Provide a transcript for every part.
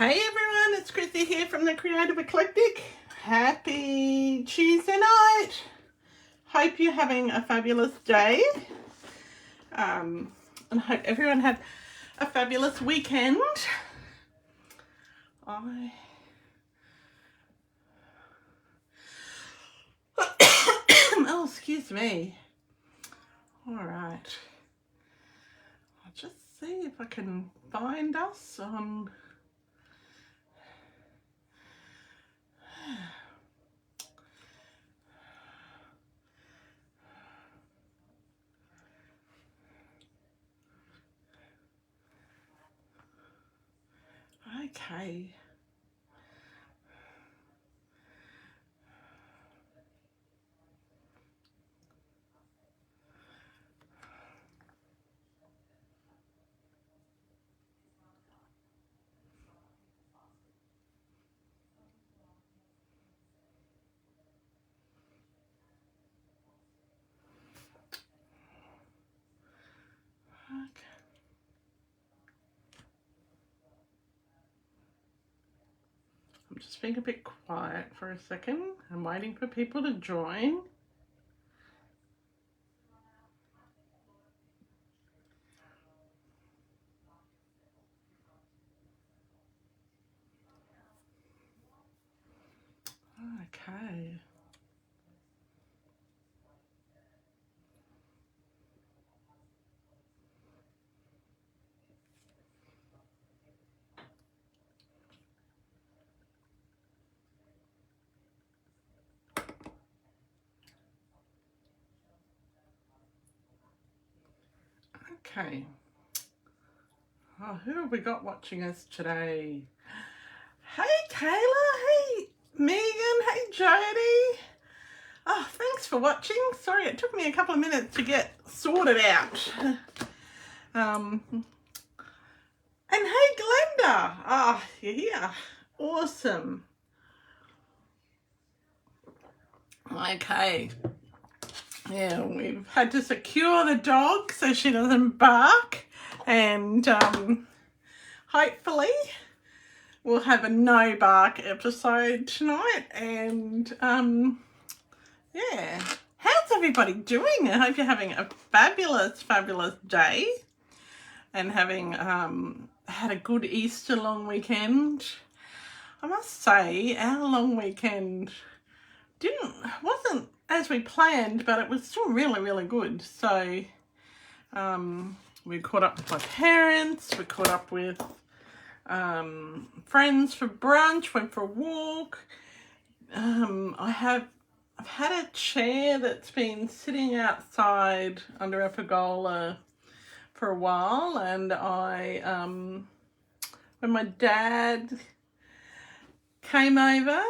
Hey everyone, it's Chrissy here from the Creative Eclectic. Happy Tuesday night. Hope you're having a fabulous day. And hope everyone had a fabulous weekend. Oh, excuse me. All right. I'll just see if I can find us on... Okay. I'm just being a bit quiet for a second. I'm waiting for people to join. Okay. Okay. Oh, who have we got watching us today? Hey Kayla, hey Megan, hey Jody. Oh, thanks for watching. Sorry, it took me a couple of minutes to get sorted out. And hey Glenda. Oh, you're here. Awesome. Okay. Yeah, we've had to secure the dog so she doesn't bark, and hopefully we'll have a no bark episode tonight. And yeah, how's everybody doing? I hope you're having a fabulous day and having had a good Easter long weekend. I must say our long weekend wasn't as we planned, but it was still really good. So we caught up with my parents, we caught up with friends for brunch, went for a walk. I've had a chair that's been sitting outside under a pergola for a while, and when my dad came over,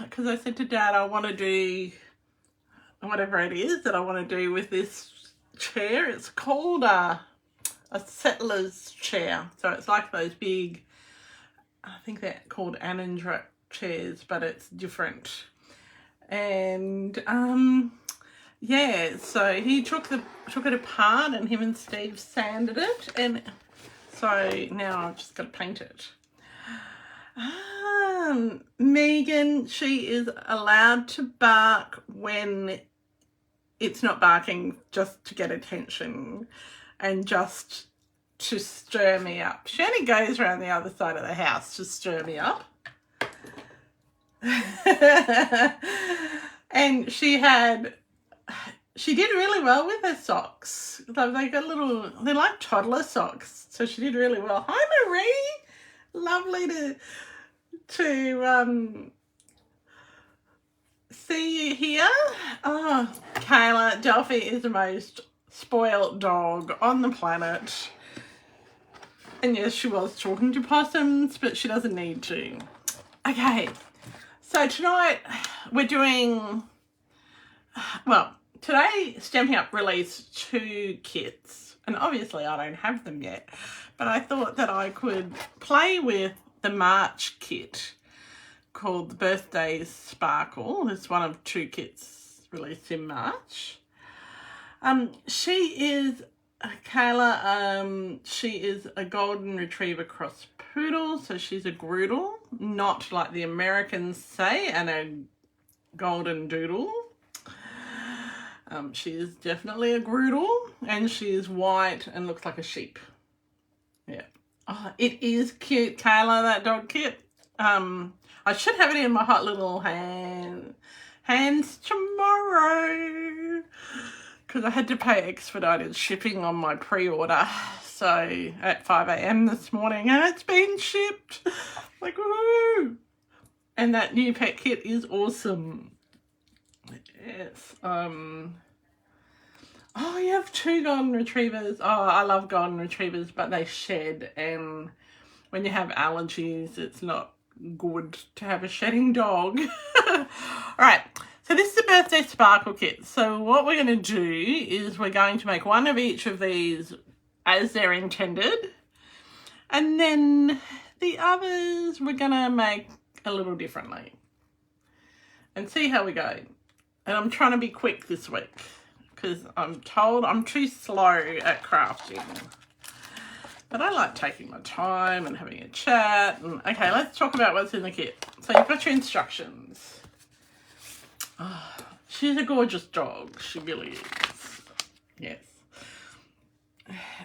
because I said to Dad, I want to do whatever it is that I want to do with this chair. It's called a settler's chair. So it's like those big, I think they're called Annandra chairs, but it's different. And yeah, so he took it apart, and him and Steve sanded it, and so now I've just got to paint it. Megan, she is allowed to bark when it's not barking just to get attention and just to stir me up. She only goes around the other side of the house to stir me up. And she did really well with her socks. They're like toddler socks. So she did really well. Hi Marie, lovely to see you here. Oh, Kayla, Delphi is the most spoiled dog on the planet. And yes, she was talking to possums, but she doesn't need to. Okay, so tonight we're doing, well, today Stampin' Up! Released 2 kits. And obviously I don't have them yet, but I thought that I could play with the March kit called the Birthday Sparkle. It's one of 2 kits released in March. She is Kayla, she is a golden retriever cross poodle, so she's a groodle, not like the Americans say, and a golden doodle. She is definitely a groodle, and she is white and looks like a sheep. Yeah. Oh, it is cute, Kayla, that dog kit. I should have it in my hot little hands tomorrow, because I had to pay expedited shipping on my pre-order, so at 5 a.m. this morning, and it's been shipped. Like, woohoo! And that new pet kit is awesome. Yes. Oh, you have 2 golden retrievers. Oh, I love golden retrievers, but they shed, and when you have allergies, it's not good to have a shedding dog. All right. So this is a birthday sparkle kit. So what we're going to do is we're going to make one of each of these as they're intended. And then the others we're going to make a little differently. And see how we go. And I'm trying to be quick this week, because I'm told I'm too slow at crafting. But I like taking my time and having a chat. And okay, let's talk about what's in the kit. So you've got your instructions. Oh, she's a gorgeous dog. She really is. Yes.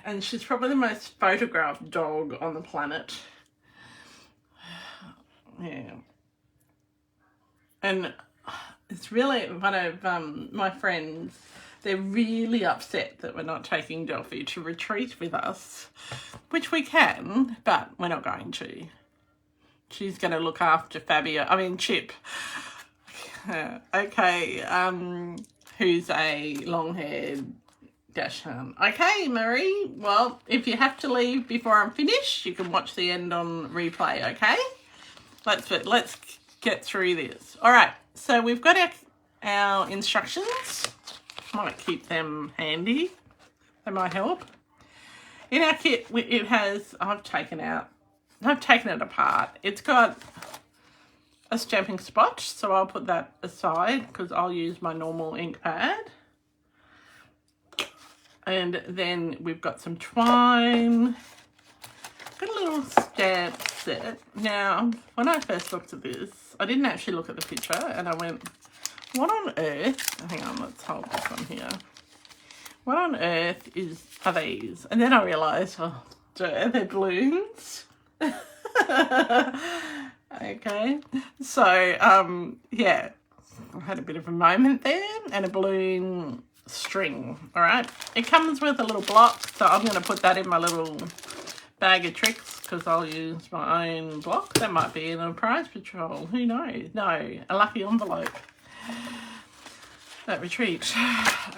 And she's probably the most photographed dog on the planet. Yeah. And it's really one of my friends. They're really upset that we're not taking Delphi to retreat with us, which we can, but we're not going to. She's going to look after Chip. Okay, who's a long-haired dachshund. Okay, Marie, well, if you have to leave before I'm finished, you can watch the end on replay, okay? Let's get through this. All right, so we've got our instructions. Might keep them handy. They might help. In our kit, it has, I've taken it apart. It's got a stamping spot, so I'll put that aside because I'll use my normal ink pad. And then we've got some twine. Got a little stamp set. Now, when I first looked at this, I didn't actually look at the picture, and I went, what on earth? Hang on, let's hold this one here. What on earth are these? And then I realised, oh, they're balloons. Okay, so yeah, I had a bit of a moment there, and a balloon string. All right, it comes with a little block, so I'm going to put that in my little bag of tricks because I'll use my own block. That might be in a prize patrol. Who knows? No, a lucky envelope. That retreat.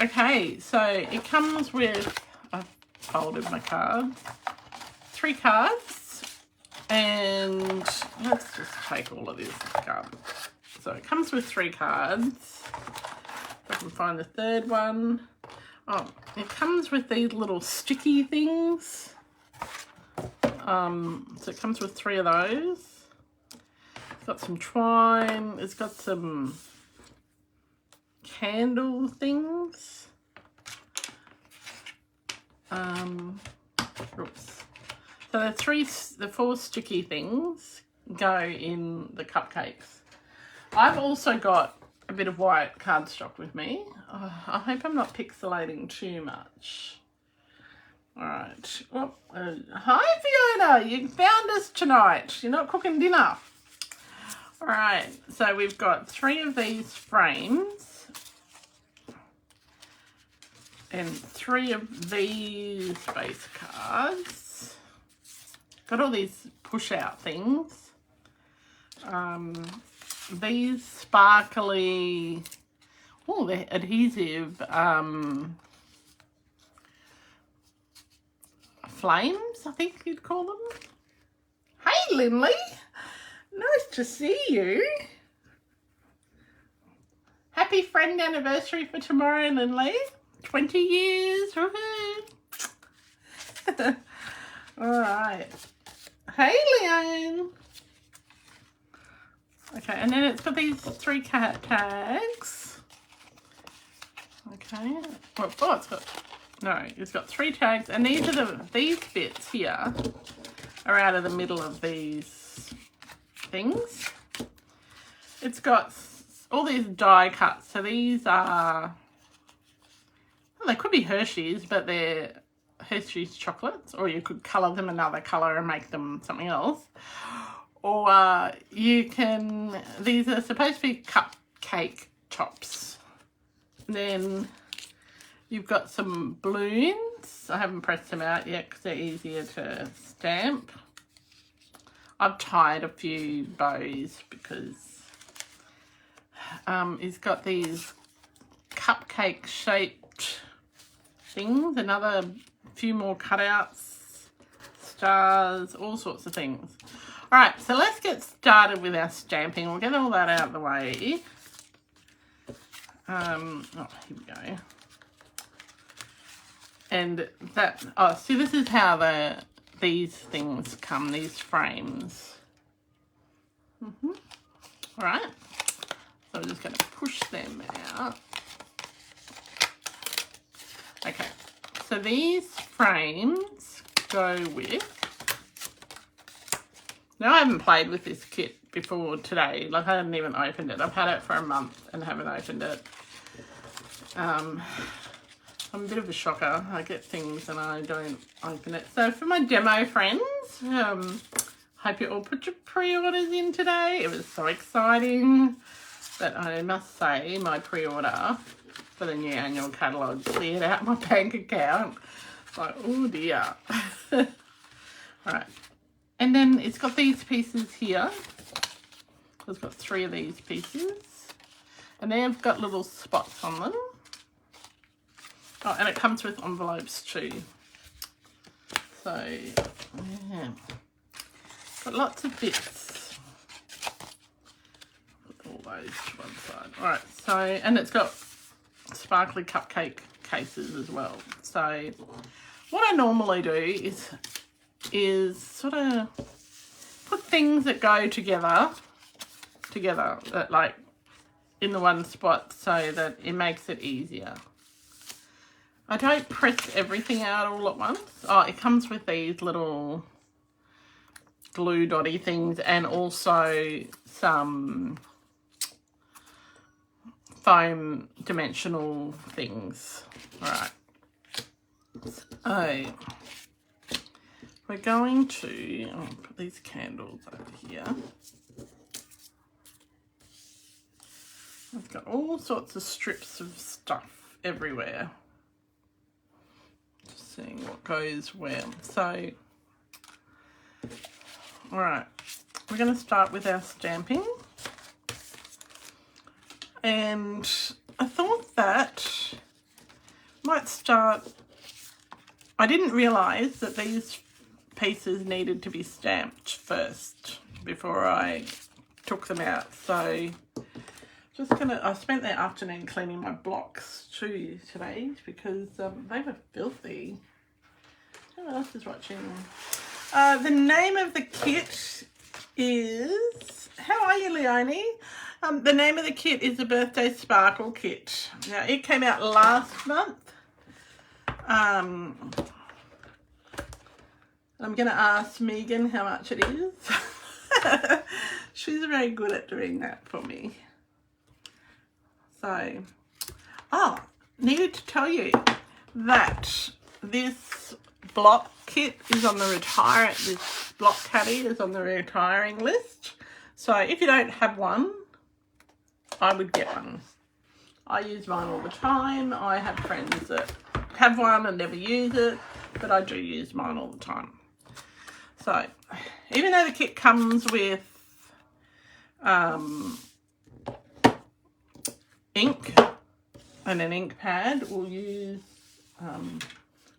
Okay, so it comes with, I've folded my cards, 3 cards. And let's just take all of this card. So it comes with 3 cards. If I can find the third one. Oh, it comes with these little sticky things. So it comes with 3 of those. It's got some twine. It's got some candle things. Oops. So the 4 sticky things go in the cupcakes. I've also got a bit of white cardstock with me. Oh, I hope I'm not pixelating too much. All right. Well, hi, Fiona. You found us tonight. You're not cooking dinner. All right. So we've got 3 of these frames and 3 of these base cards. Got all these push-out things. These sparkly, oh, they're adhesive flames, I think you'd call them. Hey, Lindley. Nice to see you. Happy friend anniversary for tomorrow, Lindley. 20 years. Woohoo. All right. Hey, Leon. Okay, and then it's got these 3 cat tags. Okay. Oh, it's got No, it's got 3 tags, and these bits here are out of the middle of these things. It's got all these die cuts. So these are, well, they could be Hershey's, but they're Hershey's chocolates, or you could colour them another colour and make them something else. Or you can, these are supposed to be cupcake tops. Then you've got some balloons. I haven't pressed them out yet because they're easier to stamp. I've tied a few bows because it's got these cupcake shaped things, another few more cutouts, stars, all sorts of things. All right, so let's get started with our stamping. We'll get all that out of the way. Oh, here we go. And that, oh, see, this is how these things come, these frames. All right, so I'm just going to push them out. Okay, so these frames go with, now I haven't played with this kit before today, like I haven't even opened it. I've had it for a month and haven't opened it. I'm a bit of a shocker. I get things and I don't open it. So for my demo friends, hope you all put your pre-orders in today. It was so exciting. But I must say my pre-order for the new annual catalogue cleared out my bank account. It's like, oh dear. All right. And then it's got these pieces here. It's got 3 of these pieces. And they've got little spots on them. Oh, and it comes with envelopes too. So, yeah. Got lots of bits. Put all those to one side. Alright, so, and it's got sparkly cupcake cases as well. So, what I normally do is sort of put things that go together, like in the one spot so that it makes it easier. I don't press everything out all at once. Oh, it comes with these little glue dotty things and also some foam dimensional things. All right. So we're going to put these candles over here. I've got all sorts of strips of stuff everywhere. Just seeing what goes where. So, all right, we're going to start with our stamping. And I thought that might start, I didn't realise that these pieces needed to be stamped first before I took them out. So just gonna, I spent the afternoon cleaning my blocks too today because they were filthy. Who else is watching? The name of the kit is, how are you, Leonie? The name of the kit is the Birthday Sparkle Kit. Now, it came out last month. I'm going to ask Megan how much it is. She's very good at doing that for me. So, oh, needed to tell you that this block kit is on the this block caddy is on the retiring list. So if you don't have one, I would get one. I use mine all the time. I have friends that have one and never use it, but I do use mine all the time. So even though the kit comes with ink and an ink pad, we'll use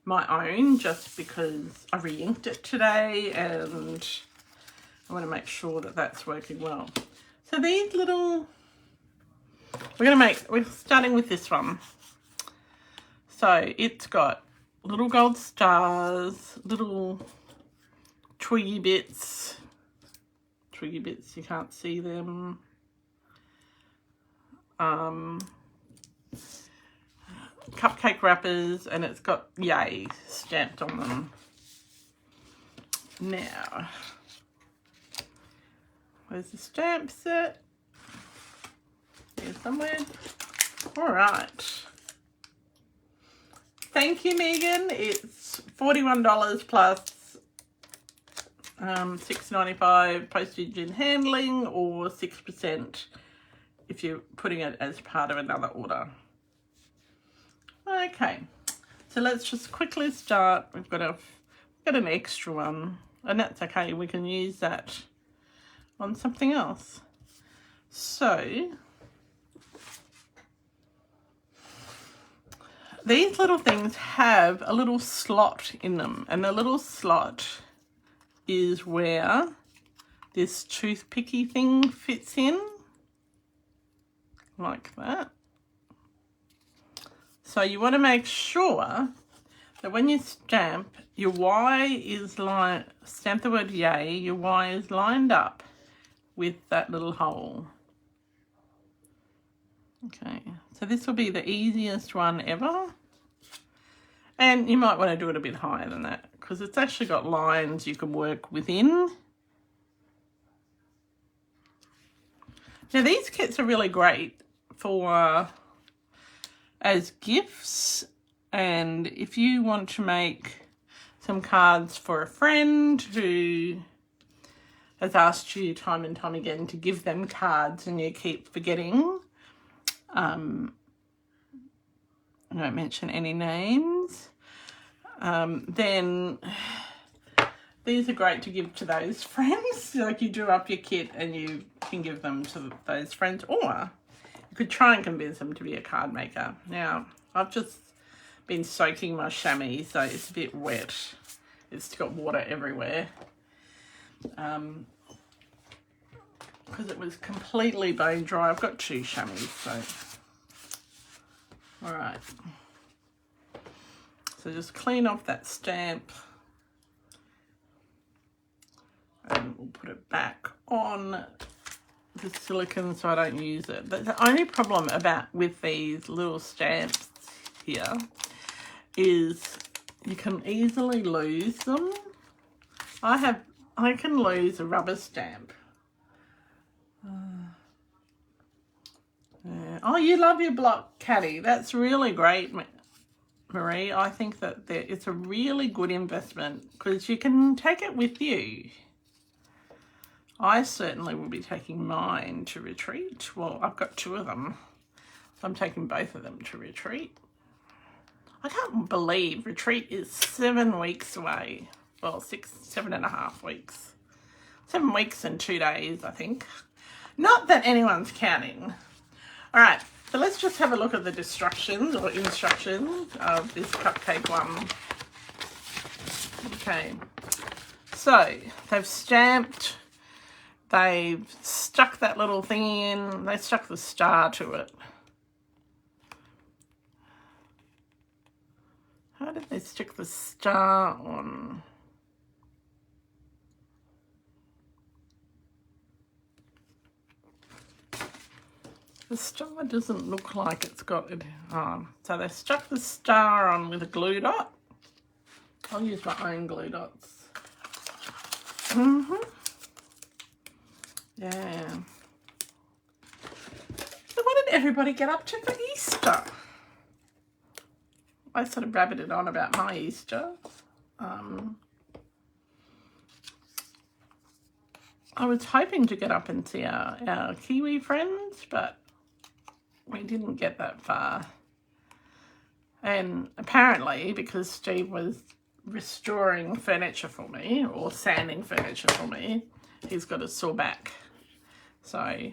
my own just because I re-inked it today and I want to make sure that that's working well. So these little, we're starting with this one. So it's got little gold stars, little twiggy bits, you can't see them. cupcake wrappers, and it's got yay stamped on them. Now, where's the stamp set? Here somewhere. All right. Thank you, Megan. It's $41 plus $6.95 postage and handling, or 6% if you're putting it as part of another order. Okay, so let's just quickly start. We've got an extra one, and that's okay. We can use that on something else. So these little things have a little slot in them, and the little slot is where this toothpicky thing fits in, like that. So you want to make sure that when you stamp, your Y is stamp the word yay, your Y is lined up with that little hole. Okay, so this will be the easiest one ever. And you might want to do it a bit higher than that, because it's actually got lines you can work within. Now these kits are really great for as gifts, and if you want to make some cards for a friend who has asked you time and time again to give them cards and you keep forgetting, I won't mention any names, then these are great to give to those friends. Like, you do up your kit and you can give them to those friends, or you could try and convince them to be a card maker. Now, I've just been soaking my chamois, so it's a bit wet. It's got water everywhere. Because it was completely bone dry. I've got 2 chamois, so. All right. So just clean off that stamp. And we'll put it back on the silicone so I don't use it. But the only problem with these little stamps here is you can easily lose them. I can lose a rubber stamp. Yeah. Oh, you love your block caddy. That's really great, Marie. I think that it's a really good investment because you can take it with you. I certainly will be taking mine to retreat. Well, I've got 2 of them, so I'm taking both of them to retreat. I can't believe retreat is 7 weeks away. Well, 7.5 weeks. 7 weeks and 2 days, I think. Not that anyone's counting. All right, so let's just have a look at the instructions of this cupcake one. Okay, so they've stamped. They've stuck that little thing in. They stuck the star to it. How did they stick the star on? The star doesn't look like it's got it on. So they stuck the star on with a glue dot. I'll use my own glue dots. Yeah. So what did everybody get up to for Easter? I sort of rabbited on about my Easter. I was hoping to get up and see our Kiwi friends, but we didn't get that far. And apparently, because Steve was restoring furniture for me, or sanding furniture for me, he's got a sore back. So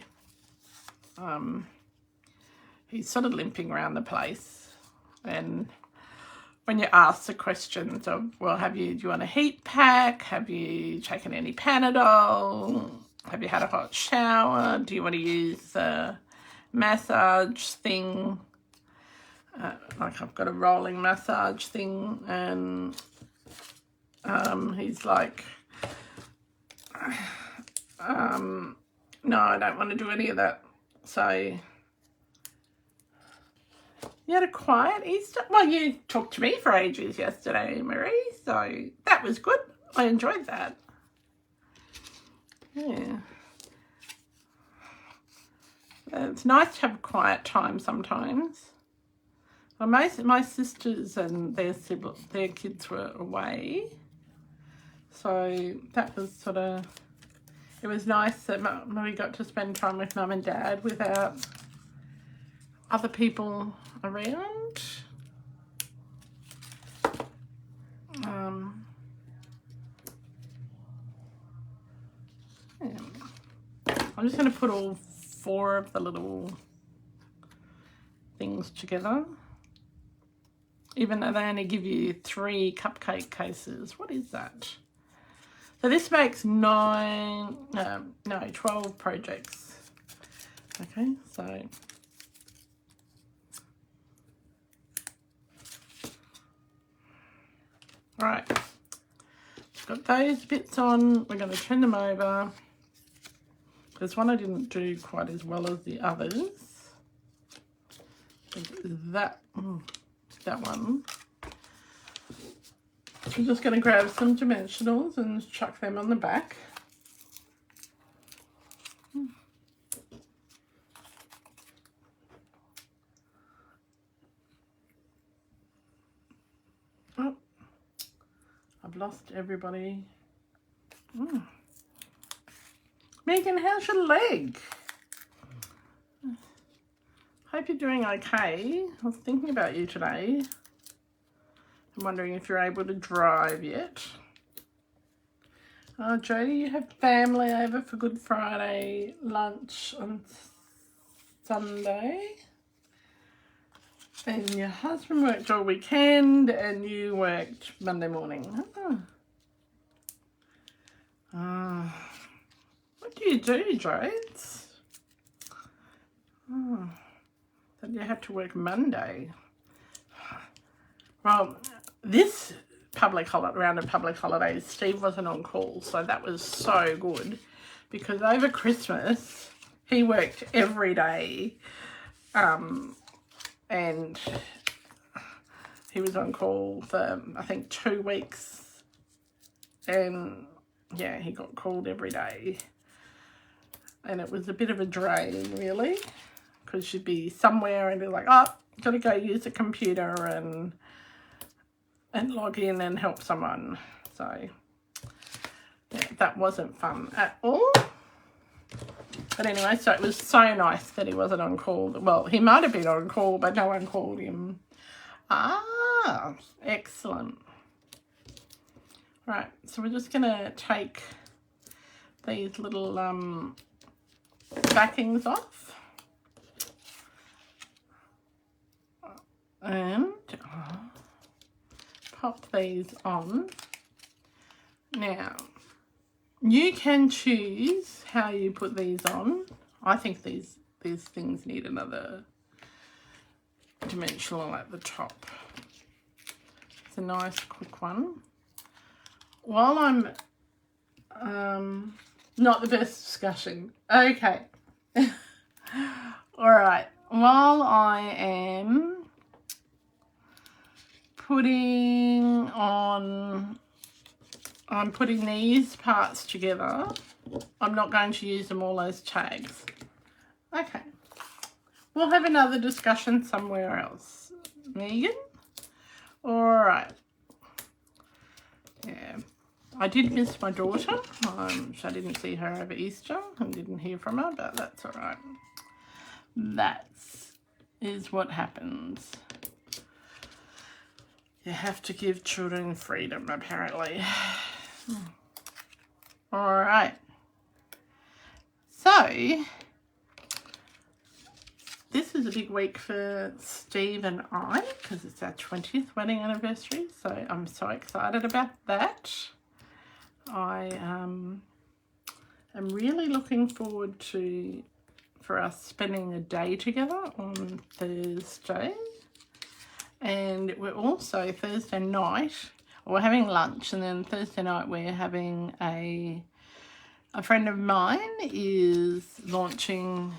he's sort of limping around the place. And when you ask the questions of, well, do you want a heat pack? Have you taken any Panadol? Have you had a hot shower? Do you want to use a massage thing? Like, I've got a rolling massage thing, and he's like, no, I don't want to do any of that. So You had a quiet Easter? Well, you talked to me for ages yesterday, Marie, so that was good. I enjoyed that. Yeah. It's nice to have a quiet time sometimes. Well, my sisters and their kids were away, so that was sort of, it was nice that we got to spend time with Mum and Dad without other people around. Yeah. I'm just going to put all 4 of the little things together, even though they only give you 3 cupcake cases. What is that? So this makes 12 projects. Okay, so right, got those bits on. We're going to turn them over. There's one I didn't do quite as well as the others. That one. I'm just going to grab some dimensionals and chuck them on the back. Oh, I've lost everybody. Megan, how's your leg? Hope you're doing okay. I was thinking about you today. I'm wondering if you're able to drive yet. Oh, Jodie, you have family over for Good Friday lunch on Sunday. And your husband worked all weekend and you worked Monday morning. What do you do, Jodes? That you have to work Monday. Well, this round of public holidays, Steve wasn't on call, so that was so good because over Christmas he worked every day, and he was on call for I think 2 weeks, and yeah, he got called every day, and it was a bit of a drain really, because you'd be somewhere and be like, oh, gotta go use the computer and log in and help someone. So yeah, that wasn't fun at all. But anyway, so it was so nice that he wasn't on call. Well, he might have been on call, but no one called him. Ah, excellent. Right, so we're just gonna take these little backings off. And pop these on. Now, you can choose how you put these on. I think these things need another dimensional at the top. It's a nice quick one. While I'm not the best discussion. Okay. All right. While I am I'm putting these parts together. I'm not going to use them all as tags. Okay. We'll have another discussion somewhere else. Megan? All right. Yeah. I did miss my daughter. So I didn't see her over Easter and didn't hear from her, but that's all right. That is what happens. You have to give children freedom, apparently. All right. So, this is a big week for Steve and I because it's our 20th wedding anniversary. So, I'm so excited about that. I am really looking forward for us spending a day together on Thursday. And we're also Thursday night, we're having lunch, and then Thursday night we're having a friend of mine is launching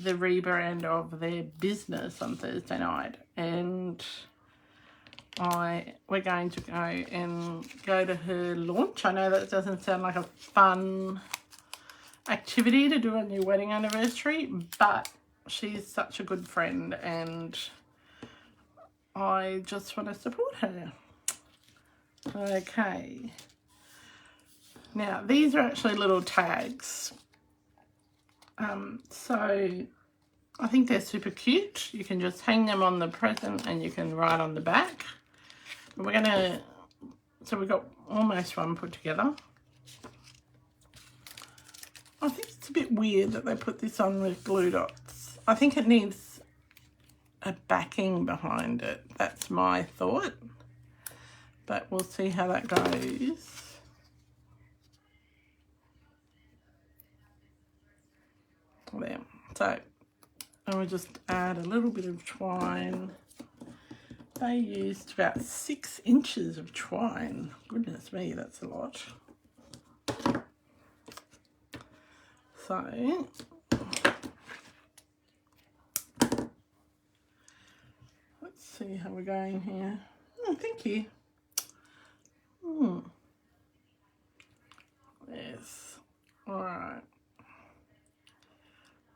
the rebrand of their business on Thursday night, and we're going to go to her launch. I know that doesn't sound like a fun activity to do on your wedding anniversary, but she's such a good friend and I just want to support her. Okay. Now, these are actually little tags. So I think they're super cute. You can just hang them on the present and you can write on the back. So we've got almost one put together. I think it's a bit weird that they put this on with glue dots. I think it needs a backing behind it. That's my thought. But we'll see how that goes. There. So, and we'll just add a little bit of twine. They used about 6 inches of twine. Goodness me, that's a lot. So, let's see how we're going here. Oh, thank you. Yes. All right.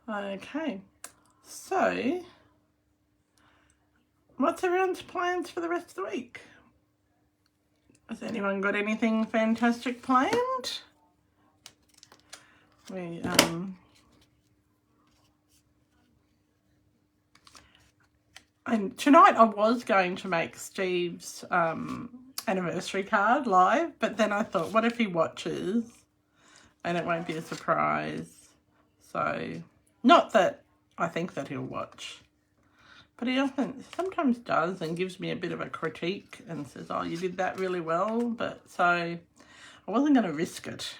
Okay. So, what's everyone's plans for the rest of the week? Has anyone got anything fantastic planned? And tonight I was going to make Steve's anniversary card live, but then I thought, what if he watches and it won't be a surprise? So, not that I think that he'll watch, but he often sometimes does and gives me a bit of a critique and says, oh, you did that really well. But so I wasn't going to risk it.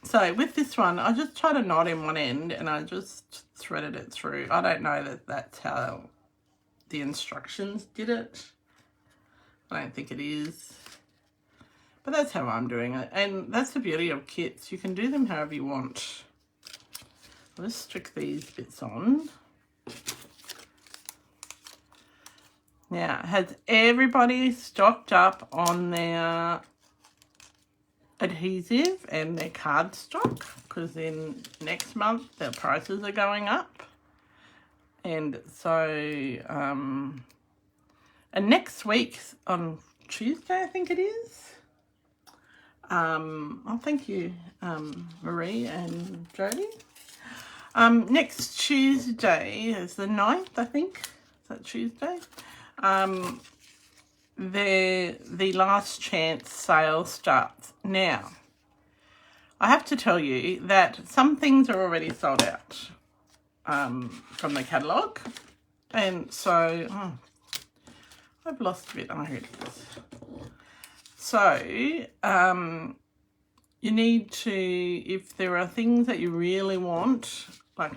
So with this one, I just tried a knot in one end and I just threaded it through. I don't know that that's how the instructions did it. I don't think it is. But that's how I'm doing it. And that's the beauty of kits. You can do them however you want. I'll just stick these bits on. Now, has everybody stocked up on their adhesive and their cardstock? Because then next month their prices are going up. And so, and next week on Tuesday, I think it is. Oh, thank you, Marie and Jodie. Next Tuesday is the 9th, I think. Is that Tuesday? The last chance sale starts. Now, I have to tell you that some things are already sold out from the catalogue. And so, I've lost a bit. Oh, here it is. So, you need to, if there are things that you really want, like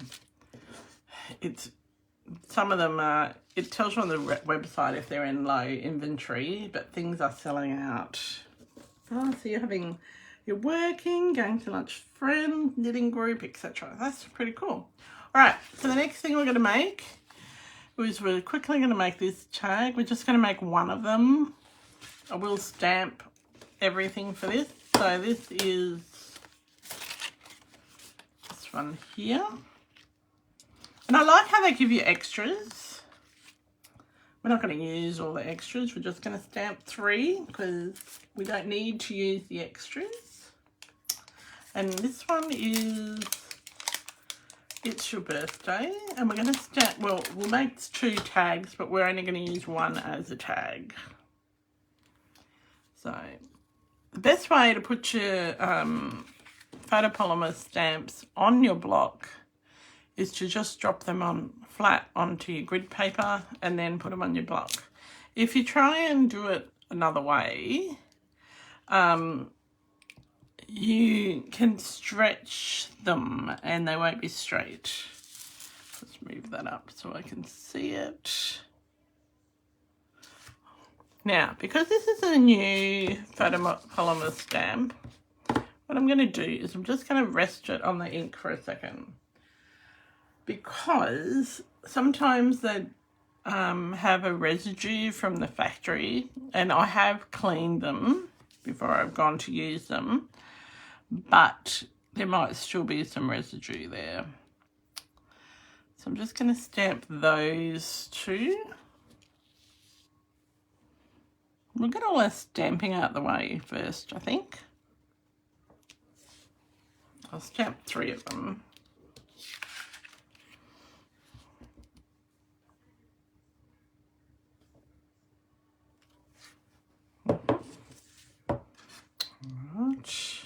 some of them are, it tells you on the website if they're in low inventory, but things are selling out. Oh, so you're working, going to lunch with friends, knitting group, etc. That's pretty cool. All right, so the next thing we're going to make is we're quickly going to make this tag. We're just going to make one of them. I will stamp everything for this. So this is this one here. And I like how they give you extras. We're not going to use all the extras. We're just going to stamp 3 because we don't need to use the extras. And this one is It's Your Birthday. And we're going to stamp, well, we'll make 2 tags, but we're only going to use one as a tag. So, the best way to put your photopolymer stamps on your block is to just drop them on flat onto your grid paper and then put them on your block. If you try and do it another way, you can stretch them and they won't be straight. Let's move that up so I can see it. Now, because this is a new photopolymer stamp, what I'm going to do is I'm just going to rest it on the ink for a second, because sometimes they have a residue from the factory, and I have cleaned them before I've gone to use them, but there might still be some residue there. So I'm just going to stamp those two. We'll get all our stamping out the way first, I think. I'll stamp 3 of them. Right.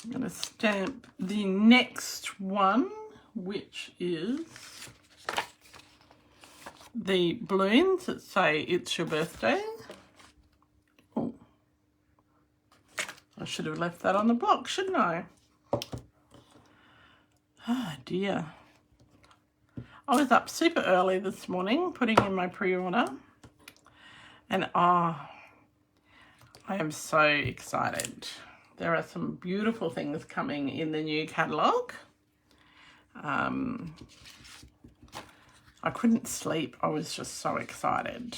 I'm going to stamp the next one, which is the balloons that say it's your birthday. Oh, I should have left that on the block, shouldn't I? Oh dear. I was up super early this morning putting in my pre-order, and I am so excited. There are some beautiful things coming in the new catalogue. I couldn't sleep. I was just so excited.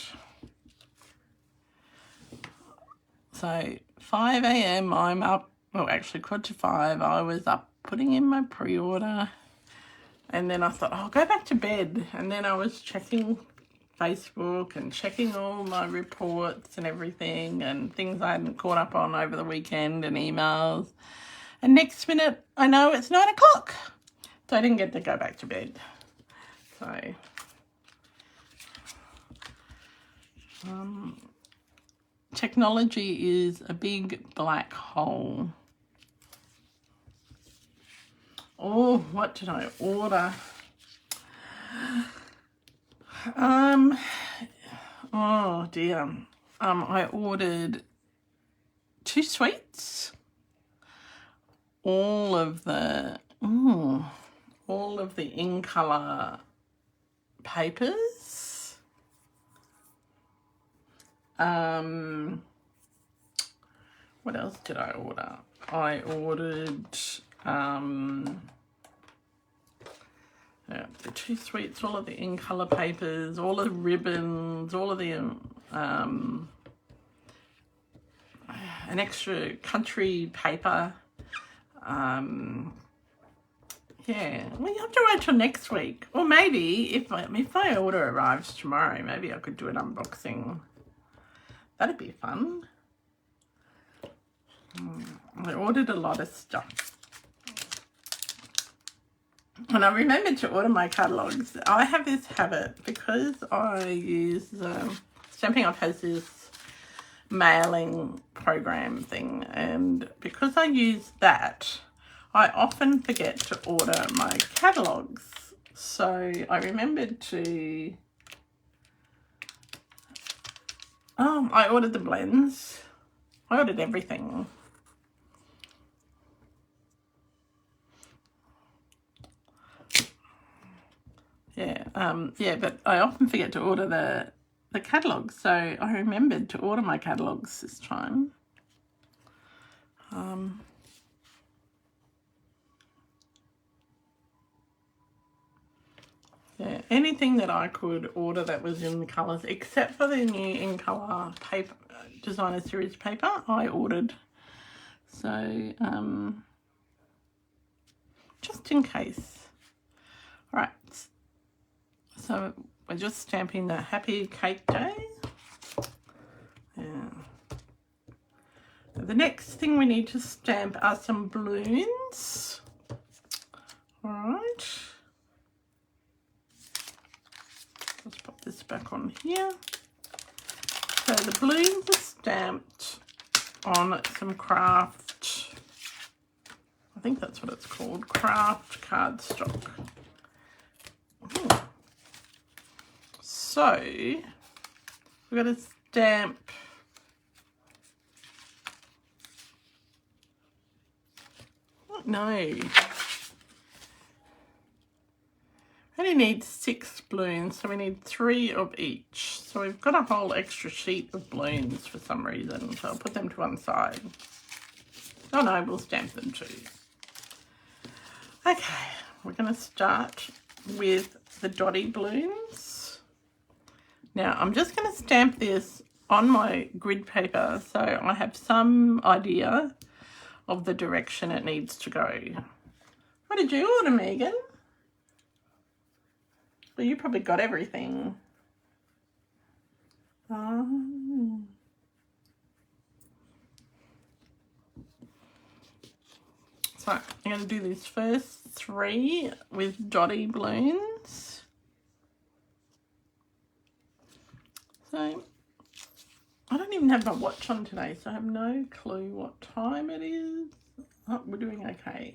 So 5 a.m. I'm up, well actually 4:45, I was up putting in my pre-order, and then I thought I'll go back to bed, and then I was checking Facebook and checking all my reports and everything and things I hadn't caught up on over the weekend and emails, and next minute I know it's 9 o'clock, so I didn't get to go back to bed. So technology is a big black hole. Oh, what did I order? Oh dear. I ordered 2 sweets, all of the in colour papers. What else did I order? I ordered the 2 sweets, all of the in colour papers, all of the ribbons, all of the an extra country paper. Yeah, well, you have to wait till next week, or maybe if my order arrives tomorrow, maybe I could do an unboxing. That'd be fun. I ordered a lot of stuff. And I remembered to order my catalogues. I have this habit, because I use Stampin' Up! Has this mailing program thing, and because I use that, I often forget to order my catalogues. So I remembered to... I ordered the blends. I ordered everything. Yeah, but I often forget to order the catalogues, so I remembered to order my catalogues this time. Yeah, anything that I could order that was in the colours, except for the new in colour paper, designer series paper, I ordered. So just in case. All right. So we're just stamping the Happy Cake Day. Yeah. The next thing we need to stamp are some balloons. All right. Let's put this back on here. So the balloons are stamped on some craft, I think that's what it's called, craft cardstock. So we've got to stamp only need 6 balloons, so we need 3 of each. So we've got a whole extra sheet of balloons for some reason, so I'll put them to one side. Oh no, we'll stamp them too. Okay, we're going to start with the dotty balloons. Now I'm just going to stamp this on my grid paper so I have some idea of the direction it needs to go. What did you order, Megan? Well, you probably got everything. Oh. So I'm going to do these first 3 with dotty balloons. So I don't even have my watch on today, so I have no clue what time it is. Oh, we're doing okay.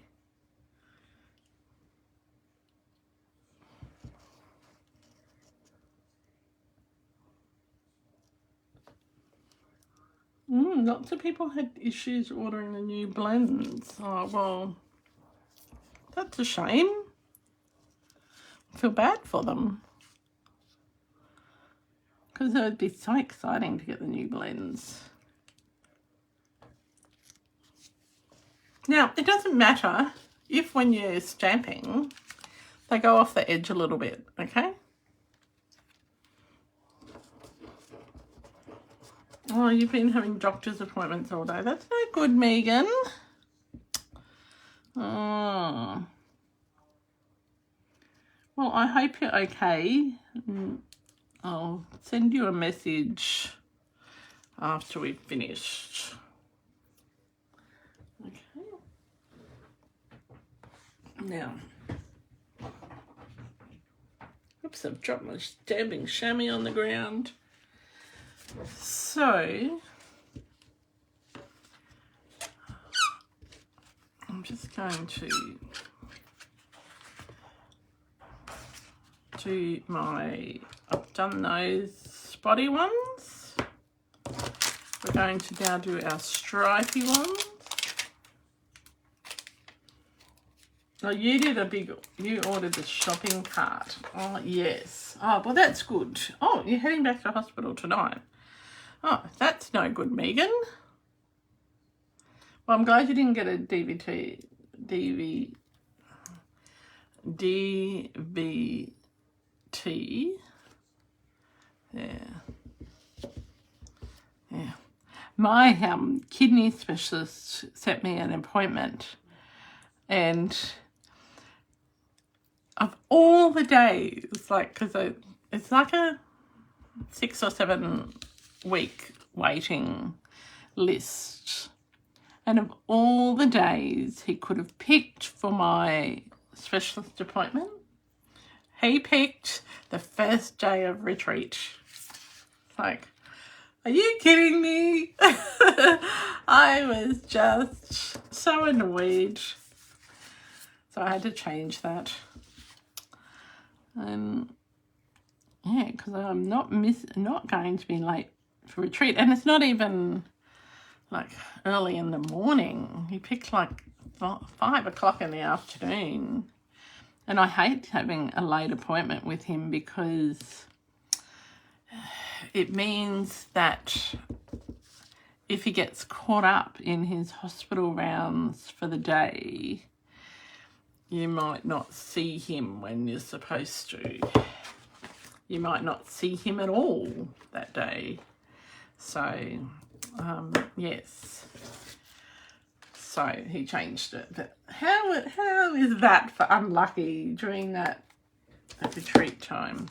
Lots of people had issues ordering the new blends. Oh, well, that's a shame. I feel bad for them. Because it would be so exciting to get the new blends. Now, it doesn't matter if when you're stamping, they go off the edge a little bit, okay? Oh, you've been having doctor's appointments all day. That's no good, Megan. Oh. Well, I hope you're okay. I'll send you a message after we've finished. Okay. Now, oops, I've dropped my stamping chamois on the ground. So, I'm just going to do I've done those spotty ones. We're going to now do our stripy ones. Oh, you ordered the shopping cart. Oh, yes. Oh, well, that's good. Oh, you're heading back to the hospital tonight. Oh, that's no good, Megan. Well, I'm glad you didn't get a DVT. Yeah. My kidney specialist set me an appointment, and of all the days, like, because it's like a 6 or 7 week waiting list, and of all the days he could have picked for my specialist appointment, he picked the first day of retreat. Like, are you kidding me? I was just so annoyed, so I had to change that. And yeah, because I'm not going to be late for retreat, and it's not even like early in the morning. He picked like 5 o'clock in the afternoon, and I hate having a late appointment with him because it means that if he gets caught up in his hospital rounds for the day, you might not see him when you're supposed to. You might not see him at all that day. So, yes. So he changed it. But how is that for unlucky during that retreat time?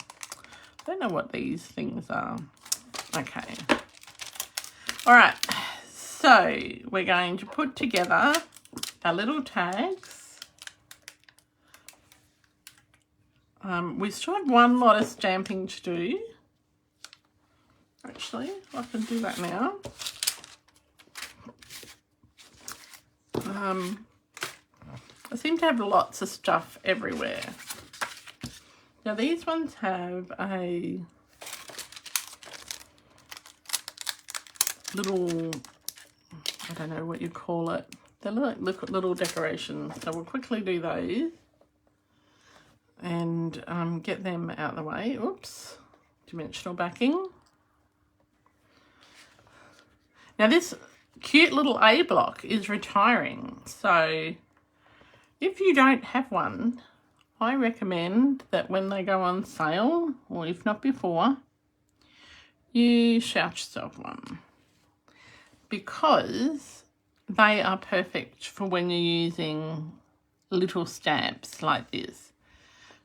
I don't know what these things are. Okay. All right. So we're going to put together our little tags. We still have one lot of stamping to do. Actually, I can do that now. I seem to have lots of stuff everywhere. Now these ones have a little, I don't know what you call it. They're like little decorations. So we'll quickly do those. and get them out of the way. Oops, dimensional backing. Now this cute little A block is retiring, so if you don't have one, I recommend that when they go on sale, or if not before, you shout yourself one, because they are perfect for when you're using little stamps like this.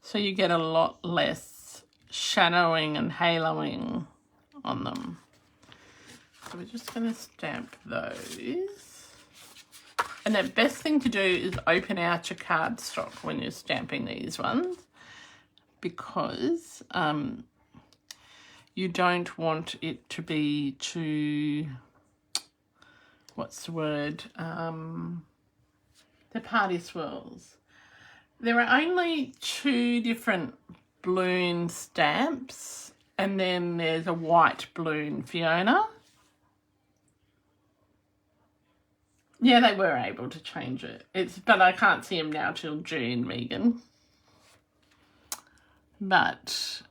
So you get a lot less shadowing and haloing on them. So we're just going to stamp those. And the best thing to do is open out your cardstock when you're stamping these ones, because you don't want it to be too, what's the word, the party swirls. There are only 2 different balloon stamps, and then there's a white balloon Fiona. Yeah, they were able to change it. But I can't see them now till June, Megan. But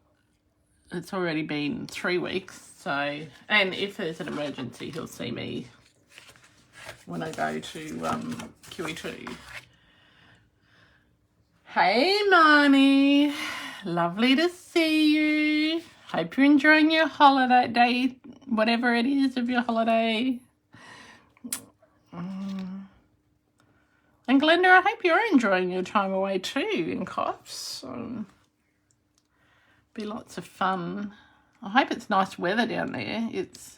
it's already been 3 weeks, so, and if there's an emergency, he'll see me when I go to QE2. Hey, Marnie. Lovely to see you. Hope you're enjoying your holiday day, whatever it is of your holiday. And Glenda, I hope you're enjoying your time away too in Coffs. Be lots of fun. I hope it's nice weather down there. It's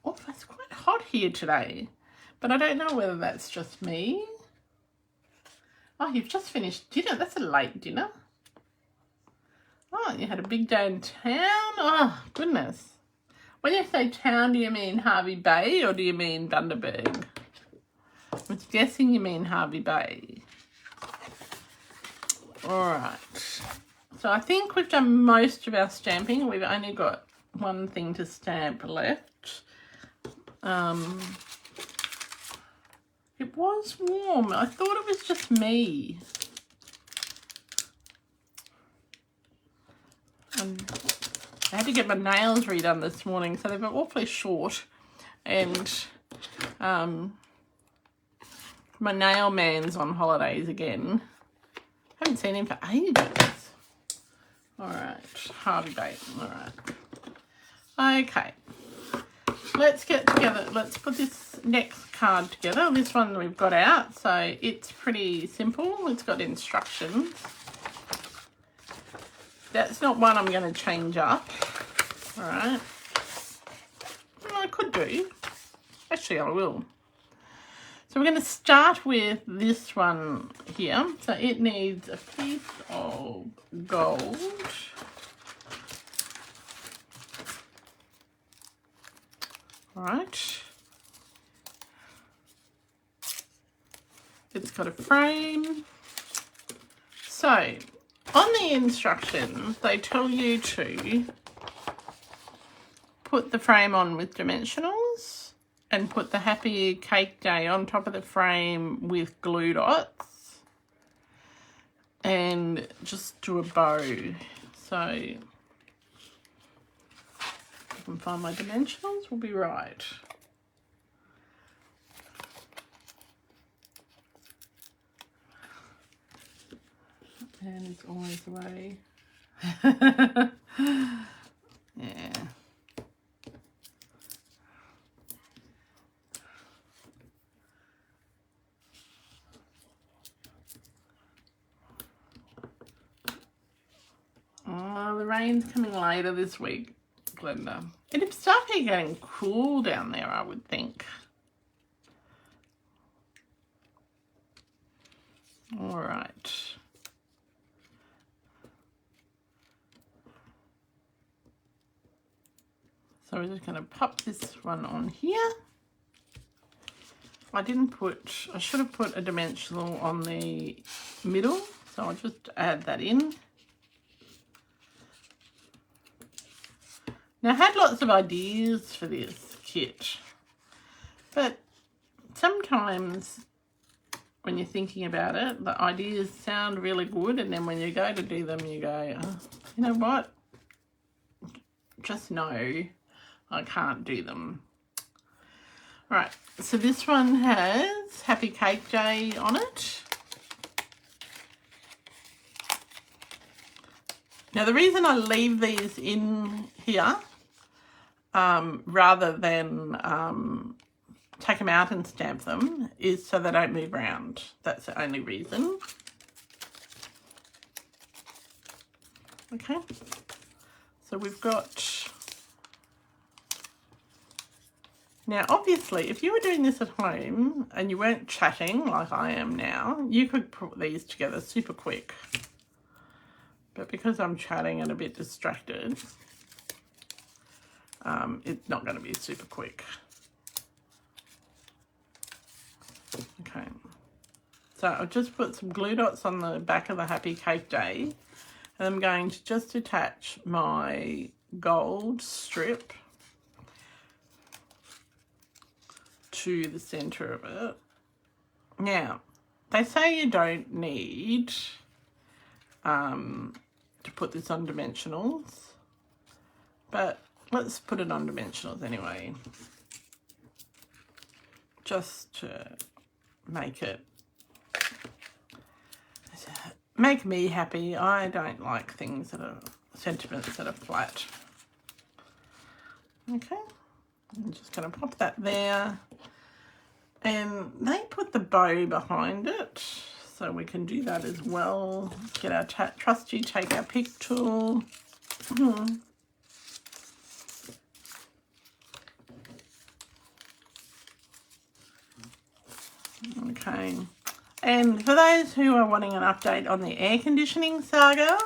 quite hot here today, but I don't know whether that's just me. Oh, you've just finished dinner. That's a late dinner. Oh, you had a big day in town. Oh, goodness. When you say town, do you mean Hervey Bay or do you mean Bundaberg? I'm guessing you mean Hervey Bay. All right. So I think we've done most of our stamping. We've only got one thing to stamp left. It was warm. I thought it was just me. And I had to get my nails redone this morning, so they've been awfully short. And my nail man's on holidays again. Haven't seen him for ages. All right, Harvey Bait. All right. Okay. Let's get together. Let's put this next card together. This one we've got out, so it's pretty simple. It's got instructions. That's not one I'm going to change up. All right. Well, I could do. Actually, I will. So we're going to start with this one here. So it needs a piece of gold. All right. It's got a frame. So on the instructions, they tell you to put the frame on with dimensionals and put the Happy Cake Day on top of the frame with glue dots and just do a bow. So if I can find my dimensionals, we'll be right. And it's always the way. Yeah. Oh, the rain's coming later this week, Glenda. It'd start getting cool down there, I would think. All right. So we're just going to pop this one on here. I should have put a dimensional on the middle, so I'll just add that in. Now I had lots of ideas for this kit, but sometimes when you're thinking about it, the ideas sound really good, and then when you go to do them, you go, oh, you know what? Just no, I can't do them. Right, so this one has Happy Cake Day on it. Now, the reason I leave these in here rather than take them out and stamp them is so they don't move around. That's the only reason. Okay, so we've got... Now, obviously, if you were doing this at home and you weren't chatting like I am now, you could put these together super quick. But because I'm chatting and a bit distracted, it's not going to be super quick. Okay, so I've just put some glue dots on the back of the Happy Cake Day, and I'm going to just attach my gold strip to the center of it. Now, they say you don't need to put this on dimensionals, but let's put it on dimensionals anyway, just to make me happy. I don't like things that are sentiments that are flat. Okay, I'm just going to pop that there, and they put the bow behind it, so we can do that as well. Get our trusty take our pick tool. Okay, and for those who are wanting an update on the air conditioning saga,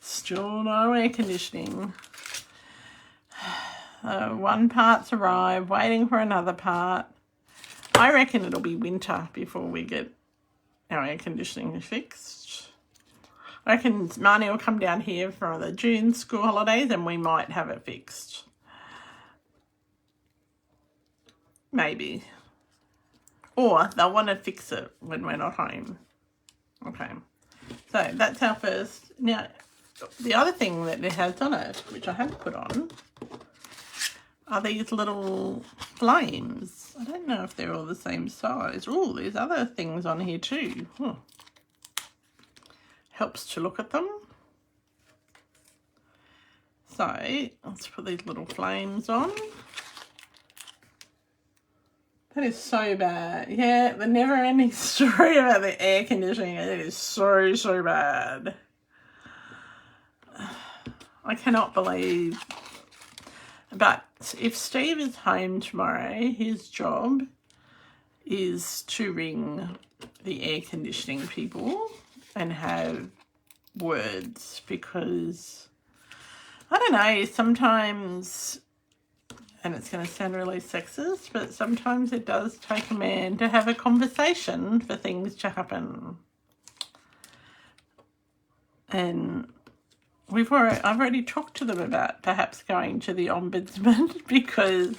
still no air conditioning. One part's arrived, waiting for another part. I reckon it'll be winter before we get our air conditioning fixed. I reckon Marnie will come down here for the June school holidays and we might have it fixed. Maybe. Or they'll want to fix it when we're not home. Okay, so that's our first. Now, the other thing that it has on it, which I have put on, are these little flames. I don't know if they're all the same size. Oh, there's other things on here too. Helps to look at them. So let's put these little flames on. That is so bad. Yeah, the never-ending story about the air conditioning. It is so, so bad. I cannot believe. But if Steve is home tomorrow, his job is to ring the air conditioning people and have words, because, I don't know, sometimes, and it's going to sound really sexist, but sometimes it does take a man to have a conversation for things to happen. And I've already talked to them about perhaps going to the ombudsman because,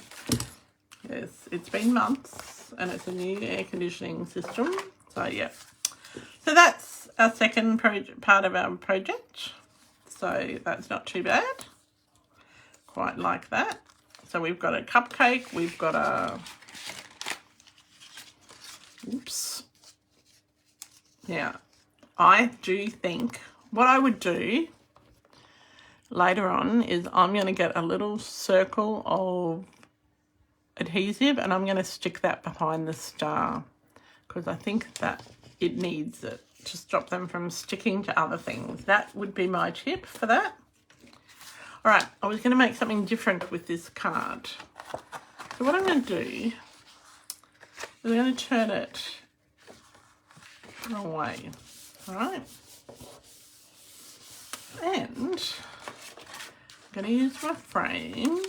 yes, it's been months and it's a new air conditioning system. So, yeah. So that's our second part of our project. So that's not too bad. Quite like that. So we've got a cupcake. We've got a... Oops. Now, I do think what I would do later on is I'm going to get a little circle of adhesive and I'm going to stick that behind the star because I think that it needs it to stop them from sticking to other things. That would be my tip for that. All right, I was going to make something different with this card. So what I'm going to do is I'm going to turn it the wrong way. All right. And I'm going to use my frame.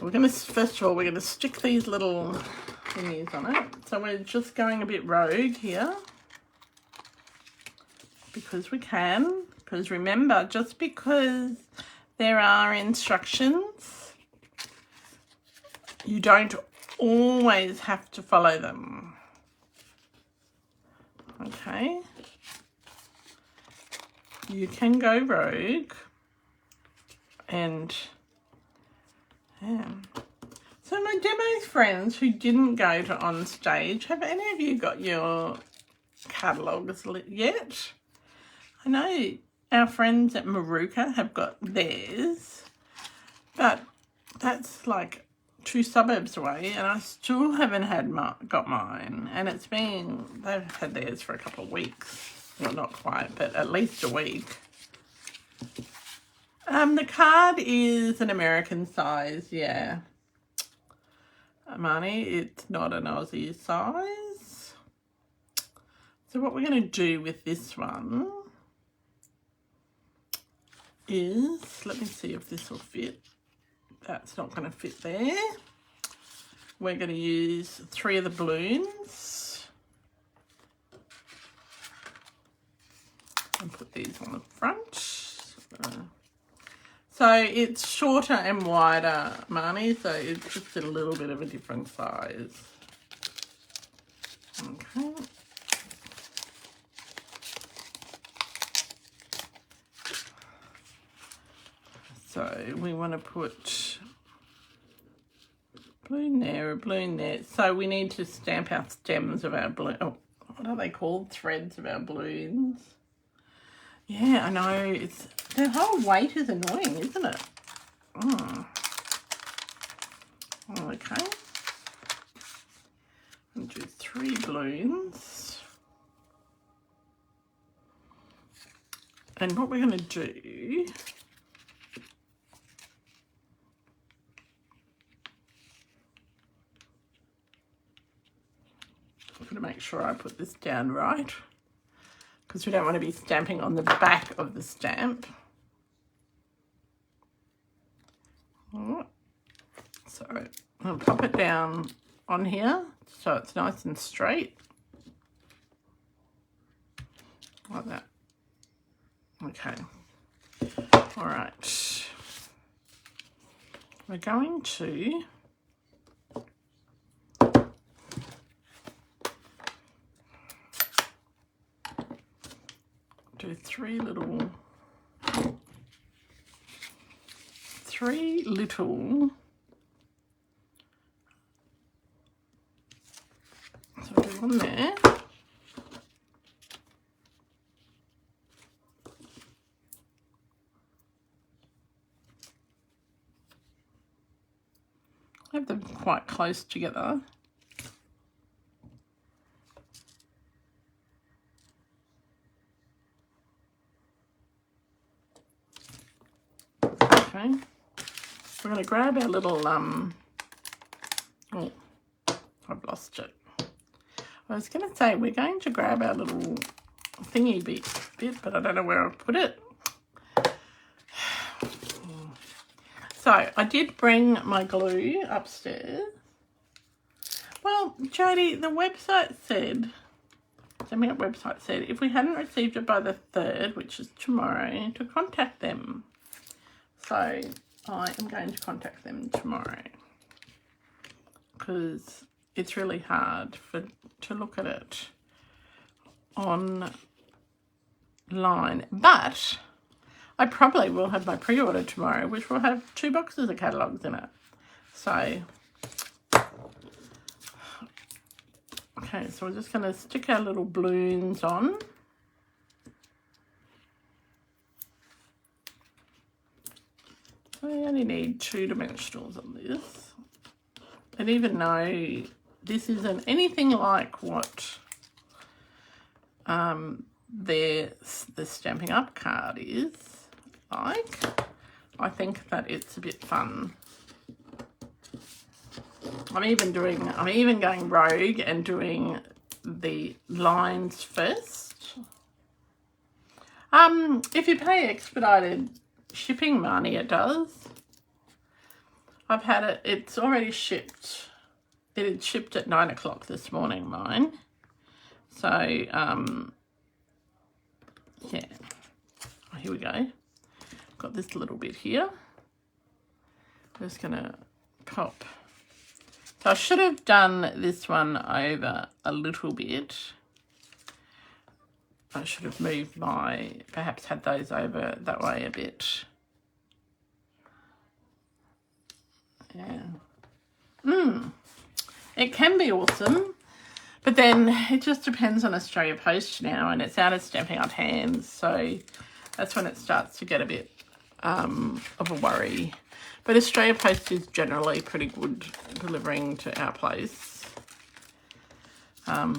We're going to, first of all, we're going to stick these little thingies on it. So we're just going a bit rogue here. Because we can. Because remember, just because there are instructions You don't always have to follow them. Okay. You can go rogue. And yeah. So my demo friends who didn't go to on stage, have any of you got your catalogues yet? I know our friends at Maruka have got theirs, but that's like 2 suburbs away, and I still haven't got mine. And it's been, they've had theirs for a couple of weeks. Well, not quite, but at least a week. The card is an American size, yeah. Marnie, it's not an Aussie size. So what we're going to do with this one is, let me see if this will fit. That's not going to fit there. We're going to use 3 of the balloons and put these on the front. So it's shorter and wider, Marnie, so it's just a little bit of a different size. Okay. So we want to put balloon there, a balloon there. So we need to stamp our stems of our balloon. Oh, what are they called? Threads of our balloons. Yeah, I know. It's the whole weight is annoying, isn't it? Okay. I'll do 3 balloons. And what we're going to do, I'm going to make sure I put this down right, because we don't want to be stamping on the back of the stamp. Alright. So I'll pop it down on here so it's nice and straight. Like that. Okay. Alright. We're going to do 3 little so do one there, I have them quite close together. Okay, we're going to grab our little, oh, I've lost it. I was going to say we're going to grab our little thingy bit, but I don't know where I've put it. So I did bring my glue upstairs. Well, Jody, the website said, if we hadn't received it by the 3rd, which is tomorrow, to contact them. So I am going to contact them tomorrow, because it's really hard to look at it online. But I probably will have my pre-order tomorrow, which will have 2 boxes of catalogues in it. So, okay, so we're just going to stick our little balloons on. I only need 2 dimensionals on this. And even though this isn't anything like what the Stampin' Up card is like, I think that it's a bit fun. I'm even going rogue and doing the lines first. If you pay expedited shipping money, it does. I've had it, it's already shipped. It had shipped at 9 o'clock this morning, mine. So, yeah. Oh, here we go. Got this little bit here. I'm just going to pop So I should have done this one over a little bit. I should have moved perhaps had those over that way a bit. Yeah. It can be awesome, but then it just depends on Australia Post now, and it's out of Stamping Out Hands, so that's when it starts to get a bit of a worry. But Australia Post is generally pretty good delivering to our place. Like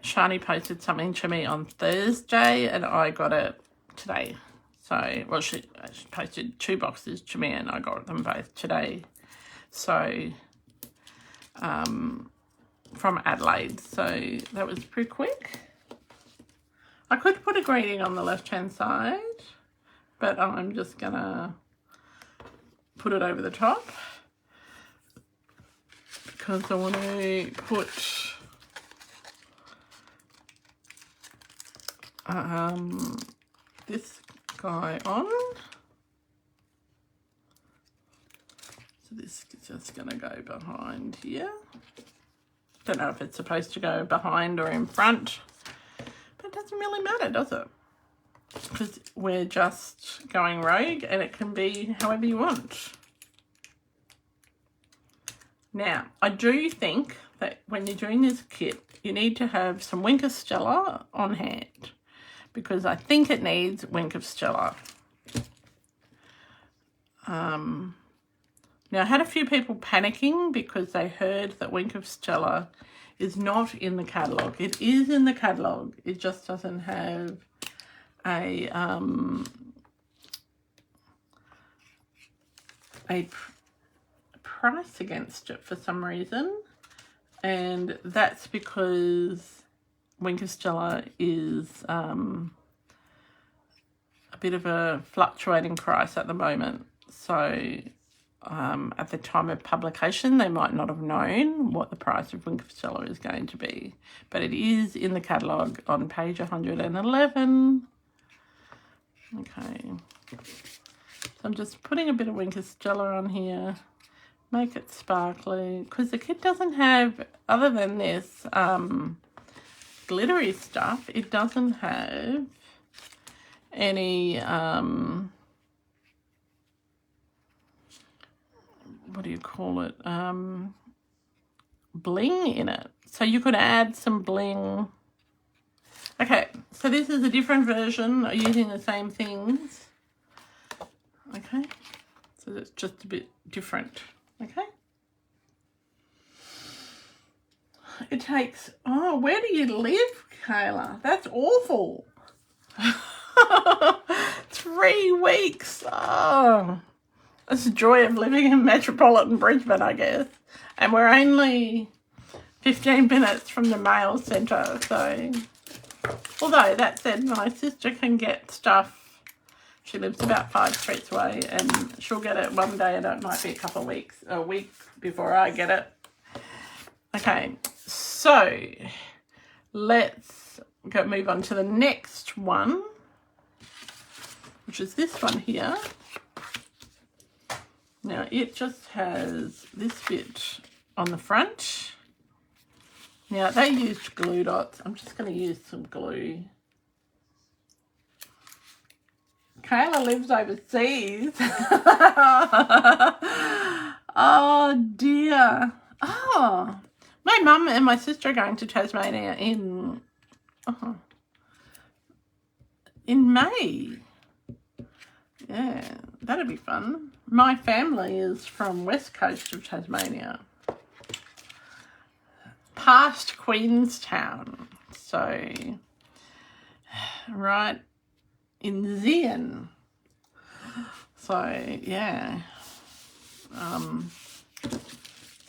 Shani posted something to me on Thursday and I got it today. So, well, she posted 2 boxes to me and I got them both today. So, from Adelaide. So that was pretty quick. I could put a greeting on the left-hand side, but I'm just gonna put it over the top because I want to put this guy on. So this is just gonna go behind here. Don't know if it's supposed to go behind or in front, but it doesn't really matter, does it? Because we're just going rogue and it can be however you want. Now, I do think that when you're doing this kit, you need to have some Wink of Stella on hand because I think it needs Wink of Stella. Now, I had a few people panicking because they heard that Wink of Stella is not in the catalogue. It is in the catalogue. It just doesn't have a price against it for some reason. And that's because Wink of Stella is a bit of a fluctuating price at the moment. So at the time of publication, they might not have known what the price of Wink of Stella is going to be. But it is in the catalogue on page 111. Okay. So I'm just putting a bit of Wink of Stella on here. Make it sparkly. Because the kit doesn't have, other than this glittery stuff, it doesn't have any what do you call it, bling in it. So you could add some bling. Okay, so this is a different version using the same things. Okay, so it's just a bit different. Okay, it takes, oh, where do you live, Kayla? That's awful. 3 weeks. Oh, it's the joy of living in metropolitan Brisbane, I guess. And we're only 15 minutes from the mail centre. So, although that said, my sister can get stuff. She lives about 5 streets away and she'll get it one day and it might be a week before I get it. Okay, so let's move on to the next one, which is this one here. Now, it just has this bit on the front. Now, they used glue dots. I'm just going to use some glue. Kayla lives overseas. Oh, dear. Oh, my mum and my sister are going to Tasmania in May. Yeah, that'd be fun. My family is from west coast of Tasmania, past Queenstown, so right in Zian. So yeah,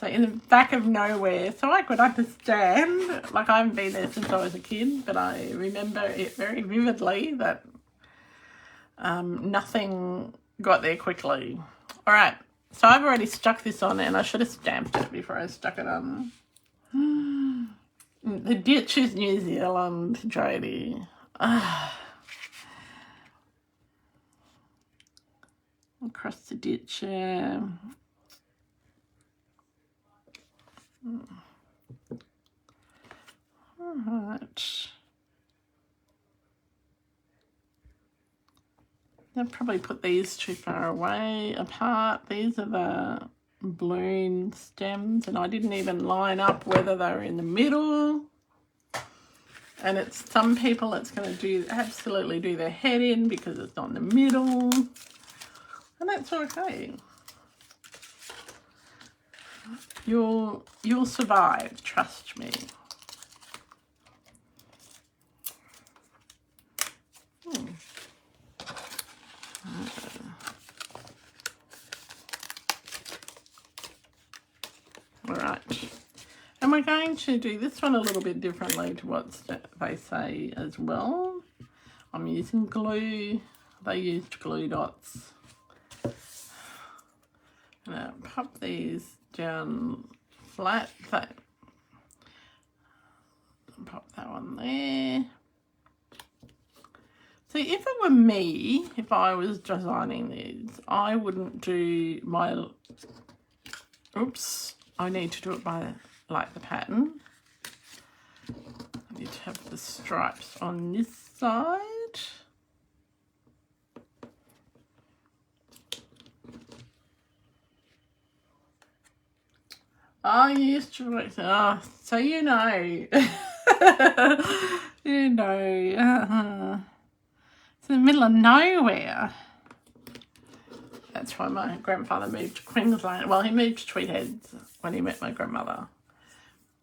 so in the back of nowhere. So I could understand. Like, I haven't been there since I was a kid, but I remember it very vividly that nothing got there quickly. All right, so I've already stuck this on and I should have stamped it before I stuck it on. The ditch is New Zealand, Jodie. Across the ditch, yeah. Alright. I'll probably put these too far away apart. These are the balloon stems, and I didn't even line up whether they were in the middle. And it's some people it's going to absolutely do their head in because it's not in the middle, and that's okay. You'll survive, trust me. All right, and we're going to do this one a little bit differently to what they say as well. I'm using glue. They used glue dots. I'm going to pop these down flat. Pop that one there. See, if it were me, if I was designing these, I wouldn't do my... Oops. I need to do it by like the pattern. I need to have the stripes on this side. I used to work, so you know. You know. It's in the middle of nowhere. That's why my grandfather moved to Queensland. Well, he moved to Tweed Heads when he met my grandmother.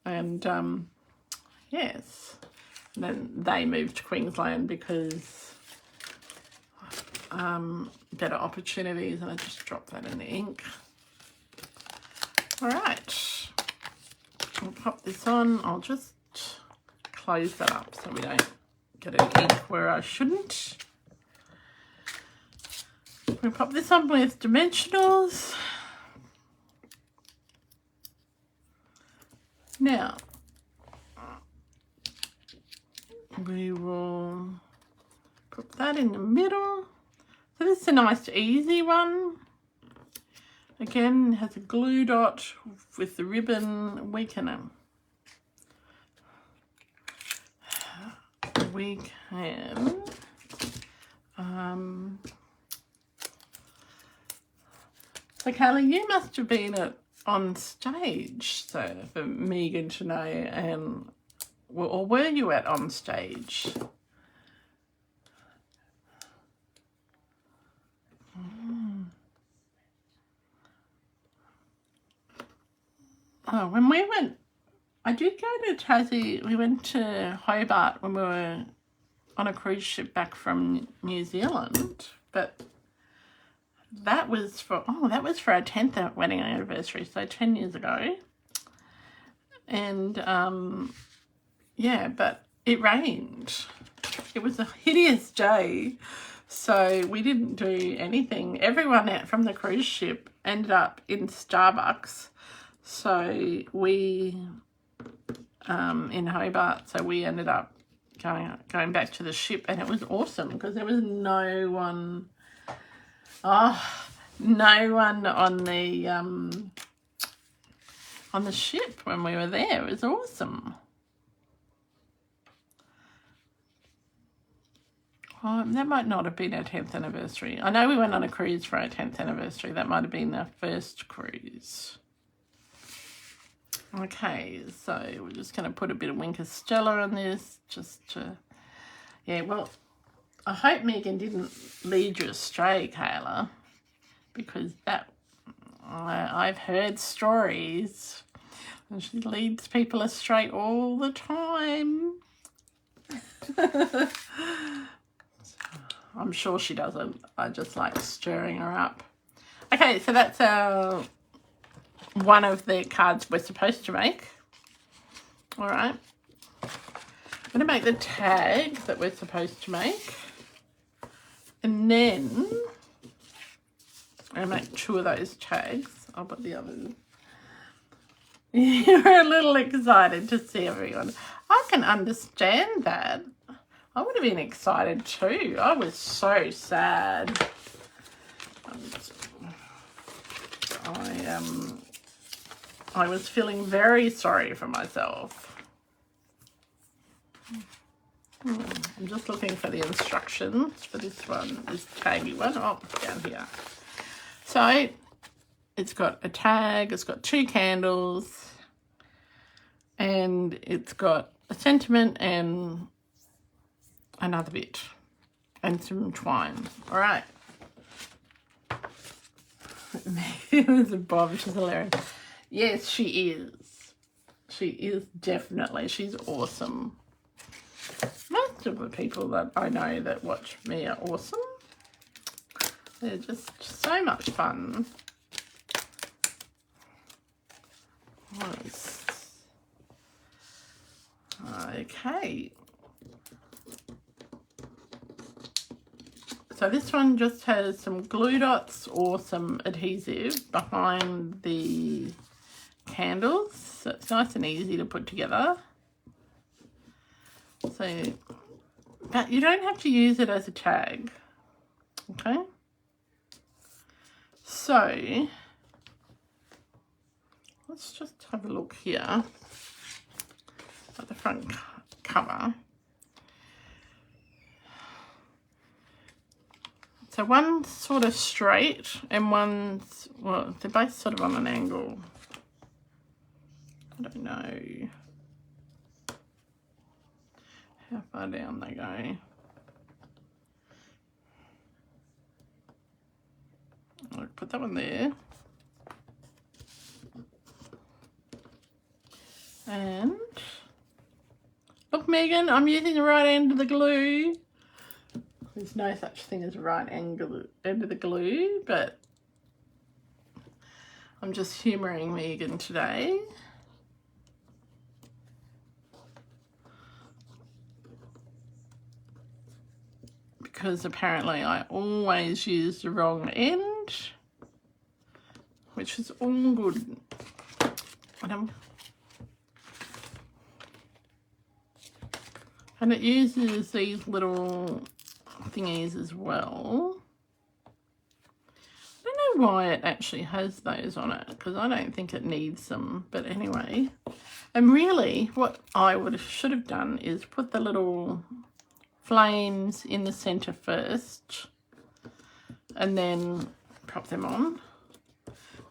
And, yes. And then they moved to Queensland because better opportunities. And I just dropped that in the ink. All right. I'll pop this on. I'll just close that up so we don't get an ink where I shouldn't. We pop this on with dimensionals. Now, we will put that in the middle. So this is a nice easy one. Again, it has a glue dot with the ribbon. We can so Kayla, you must have been on stage, so for Megan to know, and or were you on stage? Oh, when we went, I did go to Tassie. We went to Hobart when we were on a cruise ship back from New Zealand, but that was for our 10th wedding anniversary, so 10 years ago. And yeah, but it rained. It was a hideous day, so we didn't do anything. Everyone out from the cruise ship ended up in Starbucks. So we in Hobart, so we ended up going back to the ship, and it was awesome because there was no one on the ship when we were there. It was awesome. That might not have been our 10th anniversary. I know we went on a cruise for our 10th anniversary. That might have been our first cruise. Okay, so we're just going to put a bit of Wink of Stella on this, just to, yeah, well, I hope Megan didn't lead you astray, Kayla, because that, I've heard stories, and she leads people astray all the time. I'm sure she doesn't. I just like stirring her up. Okay, so that's one of the cards we're supposed to make. All right. I'm going to make the tag that we're supposed to make. And then I'm going to make 2 of those tags. I'll put the others. You're a little excited to see everyone. I can understand that. I would have been excited too. I was so sad. I was feeling very sorry for myself. I'm just looking for the instructions for this one, this taggy one. Oh, down here. So it's got a tag, it's got 2 candles, and it's got a sentiment and another bit, and some twine. All right. It was a Bob, she's hilarious. Yes, she is. She is definitely. She's awesome. Most of the people that I know that watch me are awesome. They're just so much fun. Nice. Okay. So this one just has some glue dots or some adhesive behind the candles. So it's nice and easy to put together. So, but you don't have to use it as a tag. Okay. So, let's just have a look here at the front cover. So one's sort of straight and one's, well, they're both sort of on an angle. I don't know how far down they go. I'll put that one there. And look, Megan, I'm using the right end of the glue. There's no such thing as right end of the glue, but I'm just humouring Megan today. Because apparently I always use the wrong end, which is all good. And it uses these little thingies as well. I don't know why it actually has those on it, because I don't think it needs them, but anyway. And really what I should have done is put the little flames in the center first and then prop them on.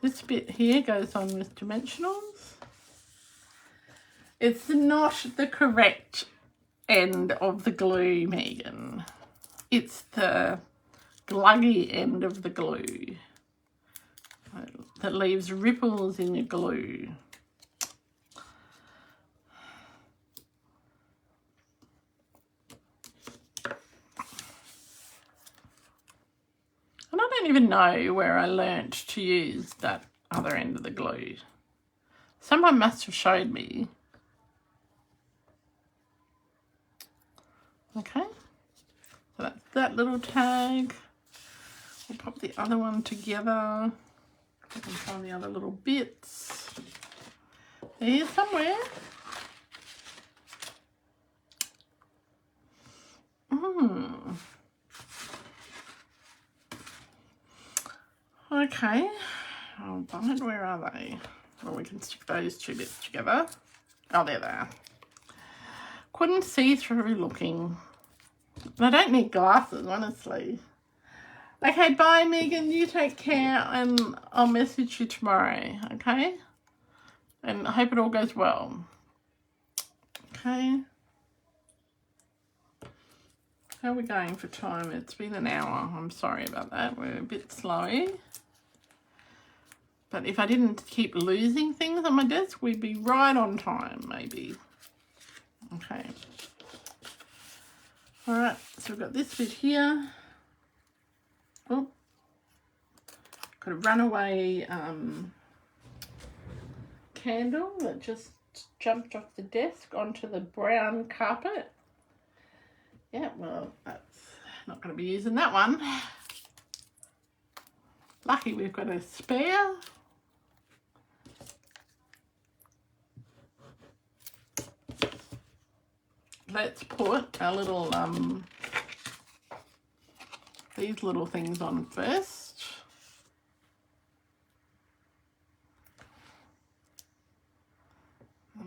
This bit here goes on with dimensionals. It's not the correct end of the glue, Megan. It's the gluggy end of the glue that leaves ripples in your glue. And I don't even know where I learnt to use that other end of the glue. Someone must have showed me. Okay. So that's that little tag. We'll pop the other one together. I can find the other little bits. They're here somewhere. Okay. Oh, darn, where are they? Well, we can stick those 2 bits together. Oh, there they are. Couldn't see through looking. I don't need glasses, honestly. Okay, bye, Megan. You take care, and I'll message you tomorrow, okay? And I hope it all goes well. Okay. How are we going for time? It's been an hour. I'm sorry about that. We're a bit slow. But if I didn't keep losing things on my desk, we'd be right on time, maybe. Okay. All right, so we've got this bit here. Oh, got a runaway candle that just jumped off the desk onto the brown carpet. Yeah, well, that's not going to be using that one. Lucky we've got a spare. Let's put our little, these little things on first.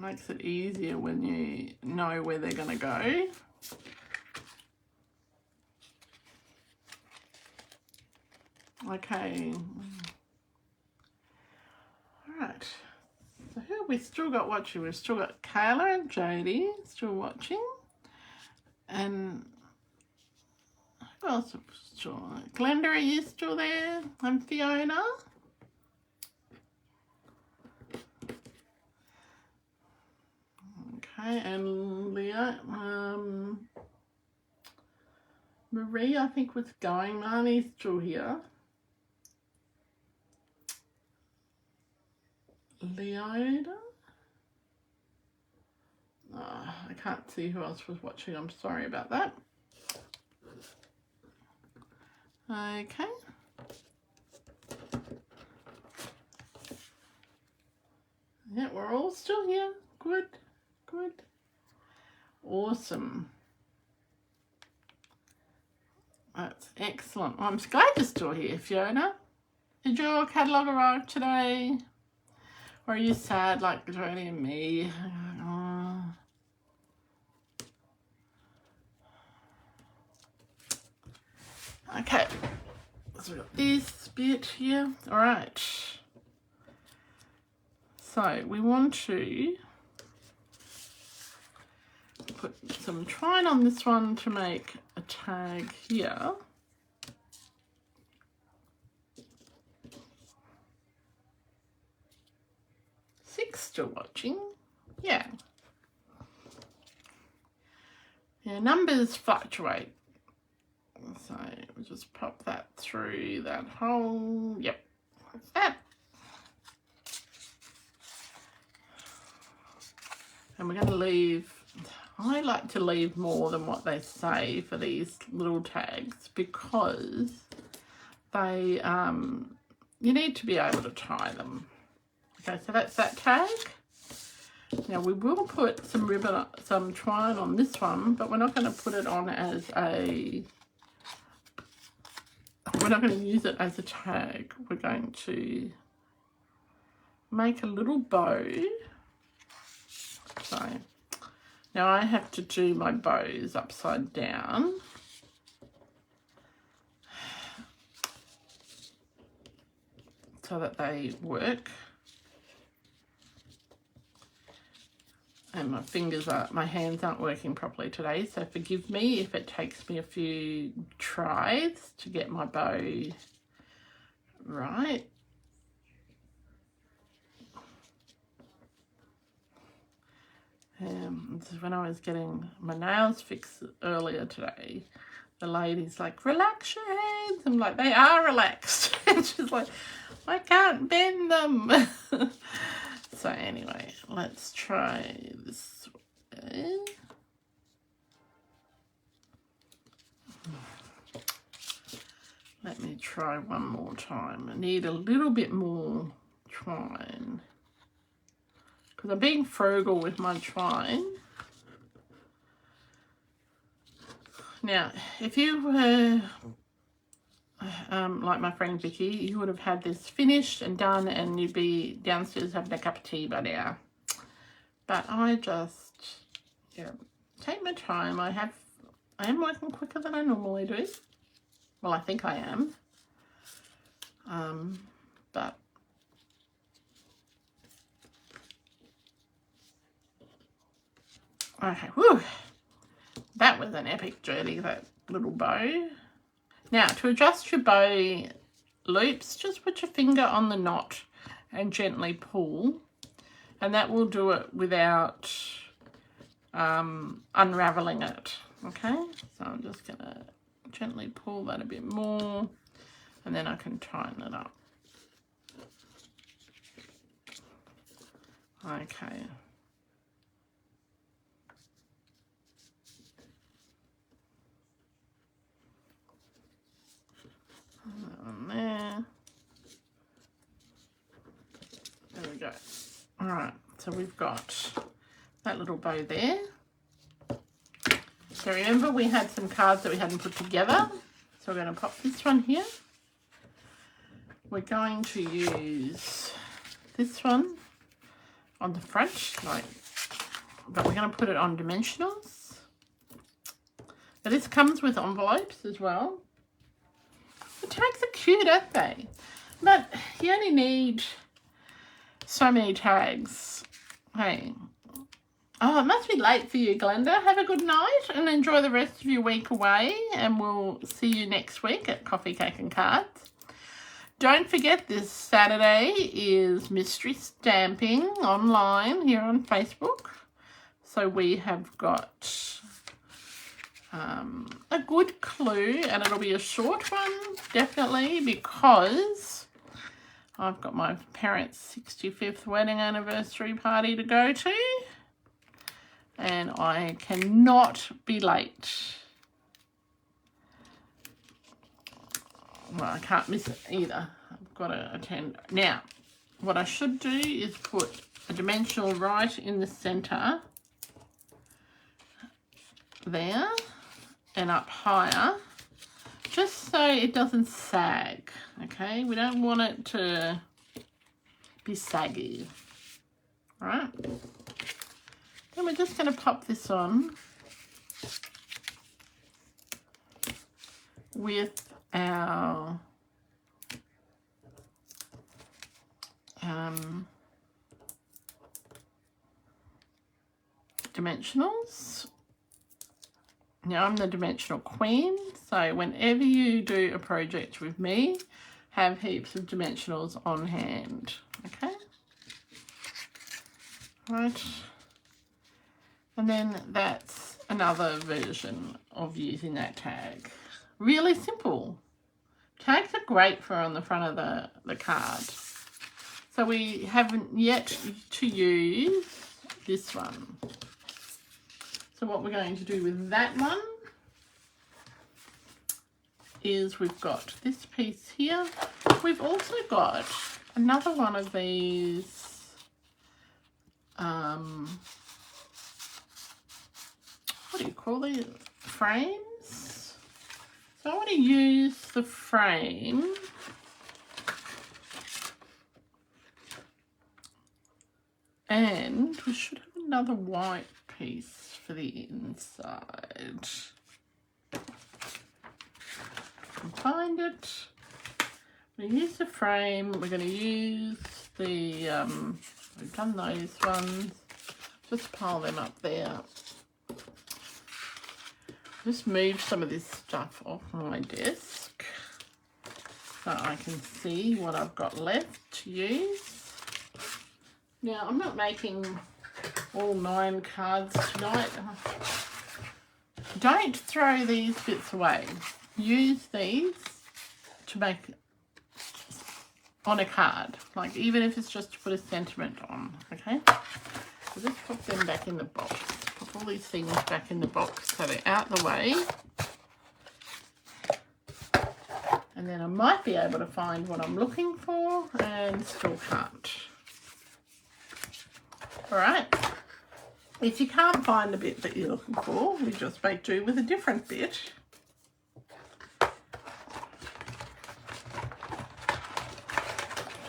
Makes it easier when you know where they're going to go. Okay. Alright. So who have we still got watching? We've still got Kayla and Jodie still watching. And who else? Glenda, are you still there? And Fiona. Okay, and Leah, Marie, I think was going. Marnie's still here. Leoda. Oh, I can't see who else was watching. I'm sorry about that. Okay. Yeah, we're all still here. Good. Good. Awesome. That's excellent. Well, I'm glad you're still here, Fiona. Did your catalogue arrive today? Or are you sad like Jodie and me? Oh. Okay. So we've got this bit here. All right. So we want to put some twine on this one to make a tag here. Six still watching. Yeah. Yeah, numbers fluctuate. So we'll just pop that through that hole. Yep, like that. And we're going to leave, I like to leave more than what they say for these little tags because they, you need to be able to tie them. Okay, so that's that tag. Now we will put some ribbon, some twine on this one, but we're not going to put it on as a, we're not going to use it as a tag. We're going to make a little bow. So now I have to do my bows upside down. So that they work. And my hands aren't working properly today, so forgive me if it takes me a few tries to get my bow right. This is when I was getting my nails fixed earlier today. The lady's like, relax your hands. I'm like, they are relaxed. And she's like, I can't bend them. So anyway, let's try this way. Let me try one more time. I need a little bit more twine because I'm being frugal with my twine. Now, if you were like my friend Vicky, you would have had this finished and done and you'd be downstairs having a cup of tea by now. But I just, yeah, take my time. I am working quicker than I normally do. Well, I think I am. But okay, whew. That was an epic journey, that little bow. Now, to adjust your bow loops, just put your finger on the knot and gently pull. And that will do it without unraveling it, okay? So I'm just going to gently pull that a bit more and then I can tighten it up. Okay. On there. There we go. All right, so we've got that little bow there. So remember we had some cards that we hadn't put together. So we're going to pop this one here. We're going to use this one on the front, like but we're going to put it on dimensionals. Now this comes with envelopes as well. The tags are cute, aren't they? But you only need so many tags. Hey. Oh, it must be late for you, Glenda. Have a good night and enjoy the rest of your week away. And we'll see you next week at Coffee, Cake and Cards. Don't forget, this Saturday is mystery stamping online here on Facebook. So we have got a good clue, and it'll be a short one, definitely, because I've got my parents' 65th wedding anniversary party to go to, and I cannot be late. Well, I can't miss it either. I've got to attend. Now, what I should do is put a dimensional right in the centre there and up higher, just so it doesn't sag, okay? We don't want it to be saggy, all right? Then we're just going to pop this on with our dimensionals. Now, I'm the dimensional queen, so whenever you do a project with me, have heaps of dimensionals on hand, okay? Right. And then that's another version of using that tag. Really simple. Tags are great for on the front of the card. So we haven't yet to use this one. So what we're going to do with that one is we've got this piece here. We've also got another one of these what do you call these? Frames. So I want to use the frame and we should have another white piece for the inside. Find it. We use the frame. We're going to use the we've done those ones. Just pile them up there. Just move some of this stuff off my desk so I can see what I've got left to use. Now, I'm not making all 9 cards tonight. Don't throw these bits away. Use these to make on a card, like even if it's just to put a sentiment on, okay? So just put them back in the box. Put all these things back in the box so they're out the way. And then I might be able to find what I'm looking for and still can't. All right. If you can't find the bit that you're looking for, you just make do with a different bit.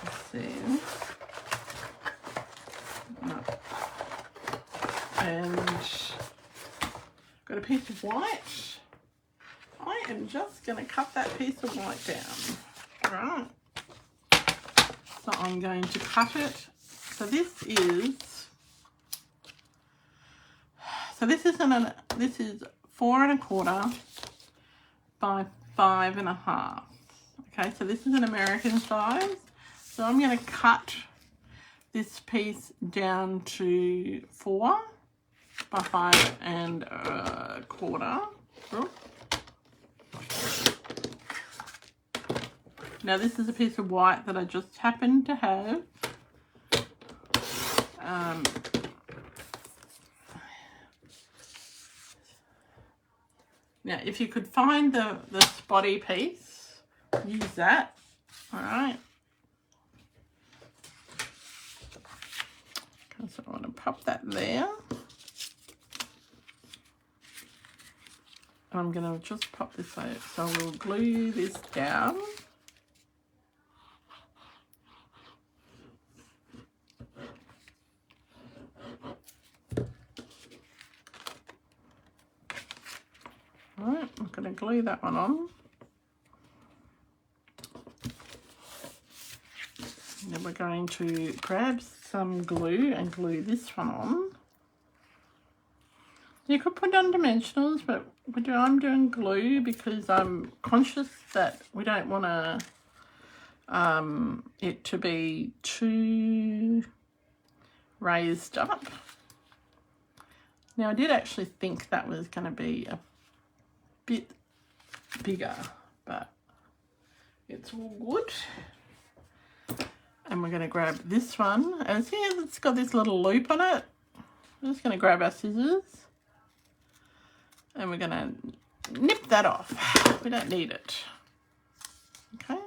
Just see. No. And got a piece of white. I am just going to cut that piece of white down. All right. So I'm going to cut it. So this is 4 1/4 by 5 1/2. Okay, so this is an American size. So I'm going to cut this piece down to 4 by 5 1/4. Oh. Now this is a piece of white that I just happen to have. Now, if you could find the spotty piece, use that. All right. Okay, so I want to pop that there. I'm going to just pop this out. So we'll glue this down. going to glue that one on. And then we're going to grab some glue and glue this one on. You could put on dimensionals, but I'm doing glue because I'm conscious that we don't want it to be too raised up. Now I did actually think that was going to be a bit bigger, but it's all good. And we're going to grab this one, and see it's got this little loop on it. I'm just going to grab our scissors and we're going to nip that off. We don't need it. Okay. I'm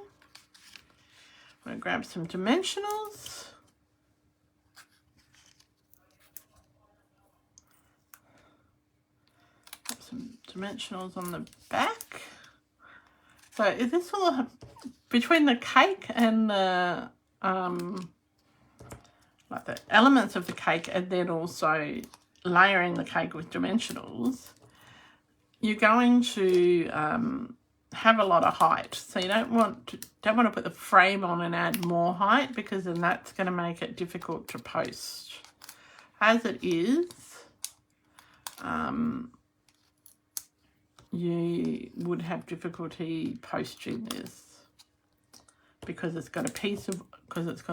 going to grab some dimensionals. Put some dimensionals on the back. So is this all between the cake and the like the elements of the cake, and then also layering the cake with dimensionals, you're going to have a lot of height. So you don't want to put the frame on and add more height, because then that's going to make it difficult to post. As it is, you would have difficulty posting this because it's got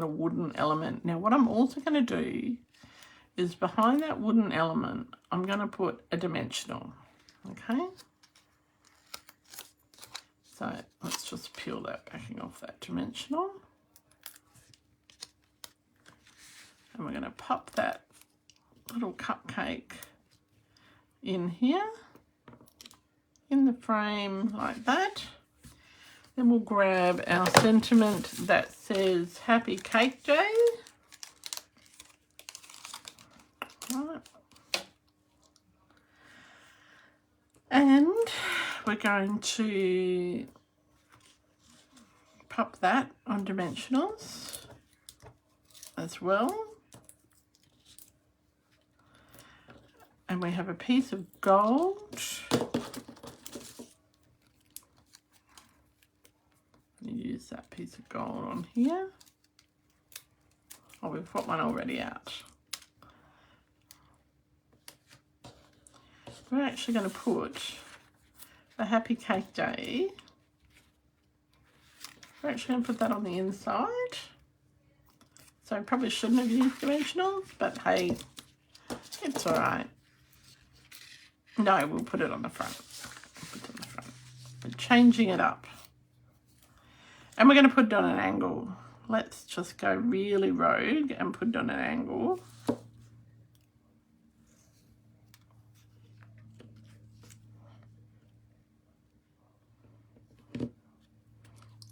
a wooden element. Now what I'm also going to do is behind that wooden element, I'm going to put a dimensional. Okay, so let's just peel that backing off that dimensional, and we're going to pop that little cupcake in here in the frame like that. Then we'll grab our sentiment that says Happy Cake Day. Right. And we're going to pop that on dimensionals as well. And we have a piece of gold. Use that piece of gold on here. Oh, we've got one already out. We're actually going to put the Happy Cake Day. We're actually going to put that on the inside. So I probably shouldn't have used dimensionals, but hey, it's all right. No, we'll put it on the front. Put it on the front. We're changing it up. And we're going to put it on an angle. Let's just go really rogue and put it on an angle.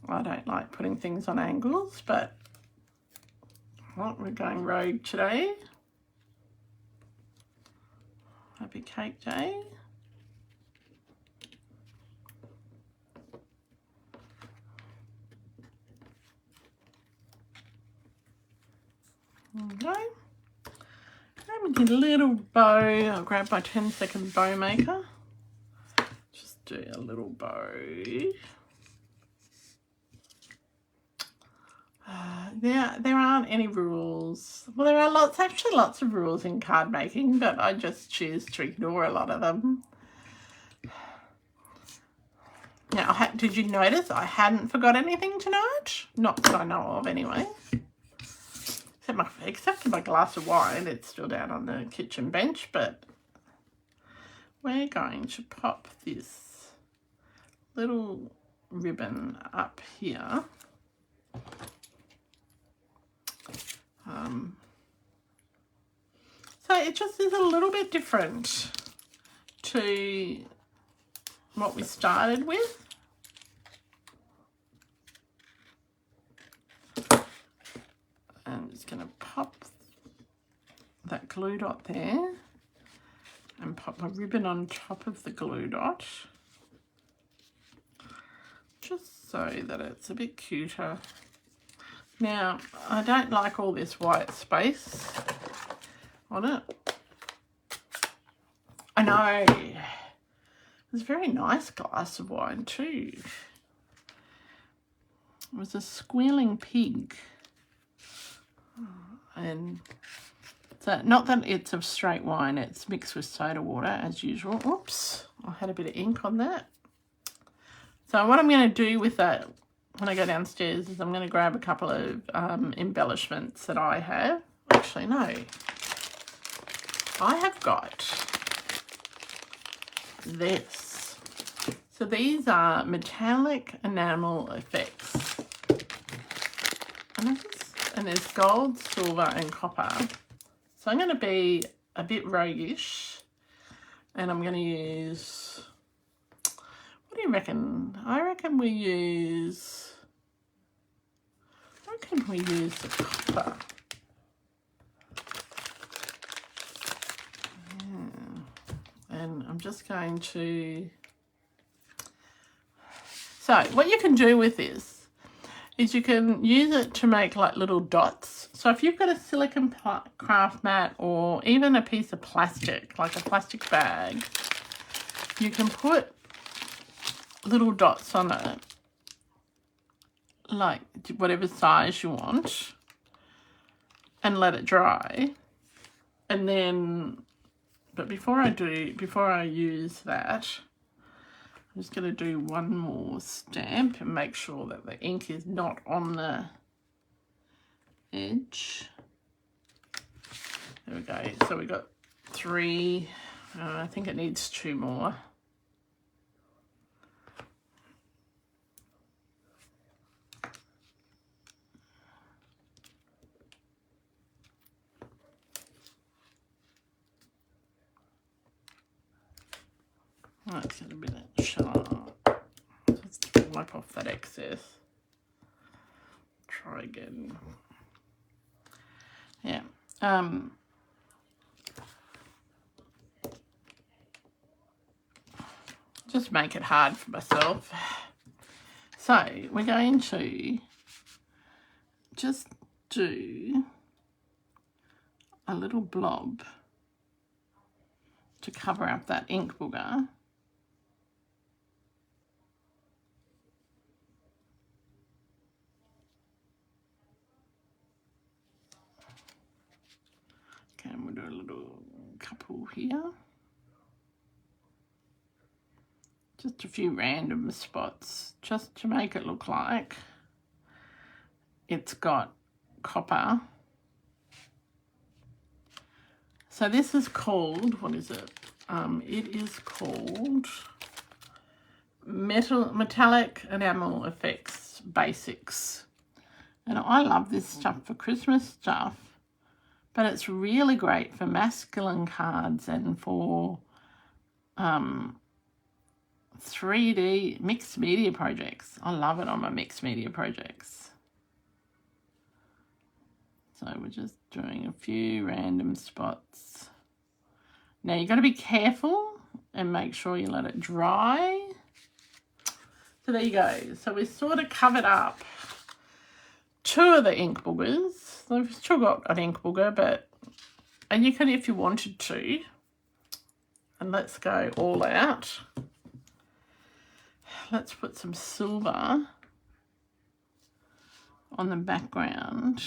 I don't like putting things on angles, but well, we're going rogue today. Happy Cake Day. Okay. And we did a little bow. I'll grab my 10-second bow maker. Just do a little bow. There aren't any rules. Well, there are actually lots of rules in card making, but I just choose to ignore a lot of them. Now, did you notice I hadn't forgot anything tonight? Not that I know of, anyway. Except for my glass of wine, it's still down on the kitchen bench, but we're going to pop this little ribbon up here. So it just is a little bit different to what we started with. I'm just going to pop that glue dot there and pop my ribbon on top of the glue dot, just so that it's a bit cuter. Now, I don't like all this white space on it. I know, It's a very nice glass of wine too. It was a squealing pig. And so, not that it's a straight wine, it's mixed with soda water as usual. Oops, I had a bit of ink on that. So what I'm going to do with that when I go downstairs is I'm going to grab a couple of embellishments that I have. Actually, no. I have got this. So these are metallic enamel effects. And there's gold, silver and copper. So I'm going to be a bit roguish. And I'm going to use... What do you reckon? I reckon we use the copper. Yeah. And I'm just going to... So what you can do with this is you can use it to make like little dots. So if you've got a silicone craft mat or even a piece of plastic, like a plastic bag, you can put little dots on it, like whatever size you want, and let it dry. And then, but before I use that, I'm just going to do one more stamp and make sure that the ink is not on the edge. There we go. So we got 3. I think it needs 2 more. That's going to be that sharp. Just wipe off that excess. Try again. Yeah. Just make it hard for myself. So we're going to just do a little blob to cover up that ink booger. Okay, and we'll do a little couple here. Just a few random spots, just to make it look like it's got copper. So this is called, what is it? It is called Metallic Enamel Effects Basics. And I love this stuff for Christmas stuff, but it's really great for masculine cards and for 3D mixed media projects. I love it on my mixed media projects. So we're just doing a few random spots. Now you've got to be careful and make sure you let it dry. So there you go. So we sort of covered up 2 of the ink boogers. So we've still got an ink booger, but, and you can if you wanted to. And let's go all out. Let's put some silver on the background.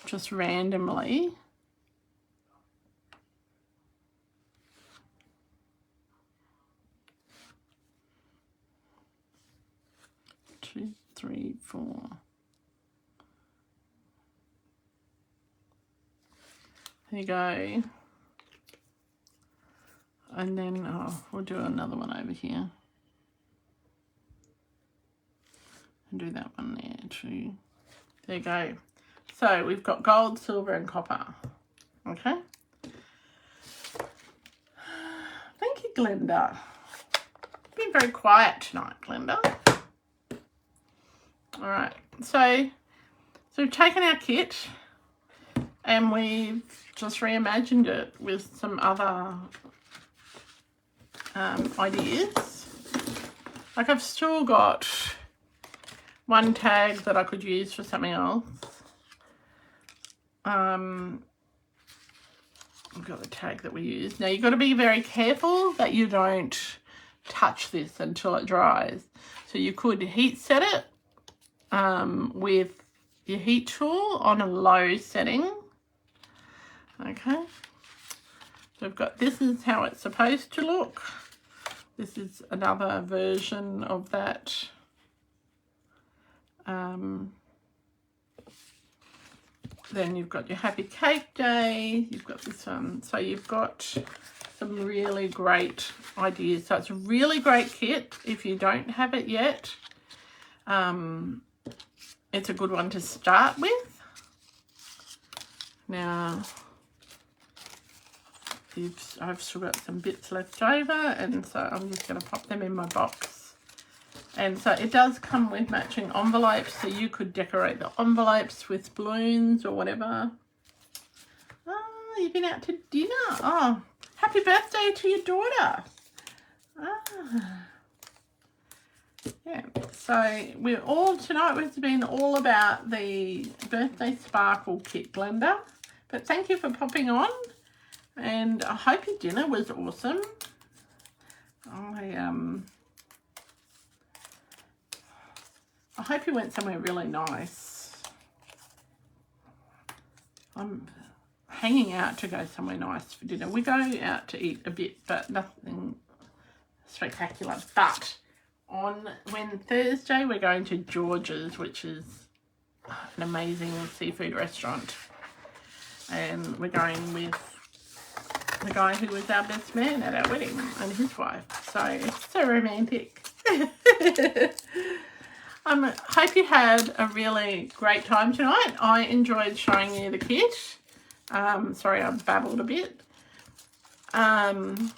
Just randomly. Two, three, 4. There you go. And then we'll do another one over here. And do that one there too. There you go. So we've got gold, silver and copper. Okay. Thank you, Glenda. Been very quiet tonight, Glenda. All right. So we've taken our kit and we've just reimagined it with some other ideas. Like I've still got one tag that I could use for something else. I've got the tag that we use. Now you've got to be very careful that you don't touch this until it dries. So you could heat set it with your heat tool on a low setting. Okay. So I've got, this is how it's supposed to look. This is another version of that. Then you've got your Happy Cake Day. You've got this one. So you've got some really great ideas. So it's a really great kit if you don't have it yet. It's a good one to start with. Now, I've still got some bits left over, and so I'm just going to pop them in my box. And so it does come with matching envelopes, so you could decorate the envelopes with balloons or whatever. Oh, you've been out to dinner. Oh, happy birthday to your daughter. Ah. Yeah, so tonight has been all about the birthday sparkle kit blender. But thank you for popping on, and I hope your dinner was awesome. I hope you went somewhere really nice. I'm hanging out to go somewhere nice for dinner. We go out to eat a bit, but nothing spectacular. But on Thursday, we're going to George's, which is an amazing seafood restaurant. And we're going with the guy who was our best man at our wedding and his wife. So it's so romantic. I hope you had a really great time tonight. I enjoyed showing you the kit. Sorry, I babbled a bit. And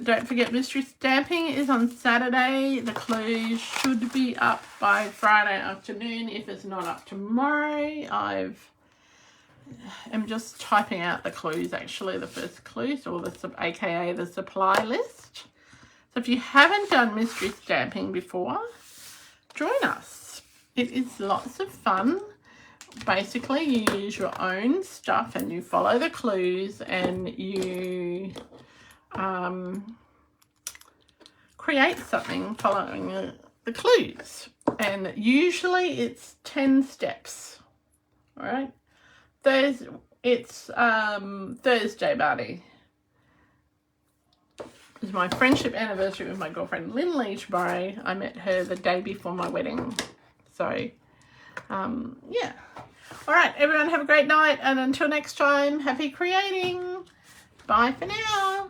don't forget, mystery stamping is on Saturday. The clues should be up by Friday afternoon. If it's not up tomorrow, I'm just typing out the clues, actually, the first clues, or aka the supply list. So if you haven't done mystery stamping before, join us. It is lots of fun. Basically, you use your own stuff and you follow the clues, and you create something following the clues. And usually it's 10 steps. All right. It's Thursday, Barney. It's my friendship anniversary with my girlfriend Lynn tomorrow. I met her the day before my wedding. So, yeah. All right, everyone have a great night. And until next time, happy creating. Bye for now.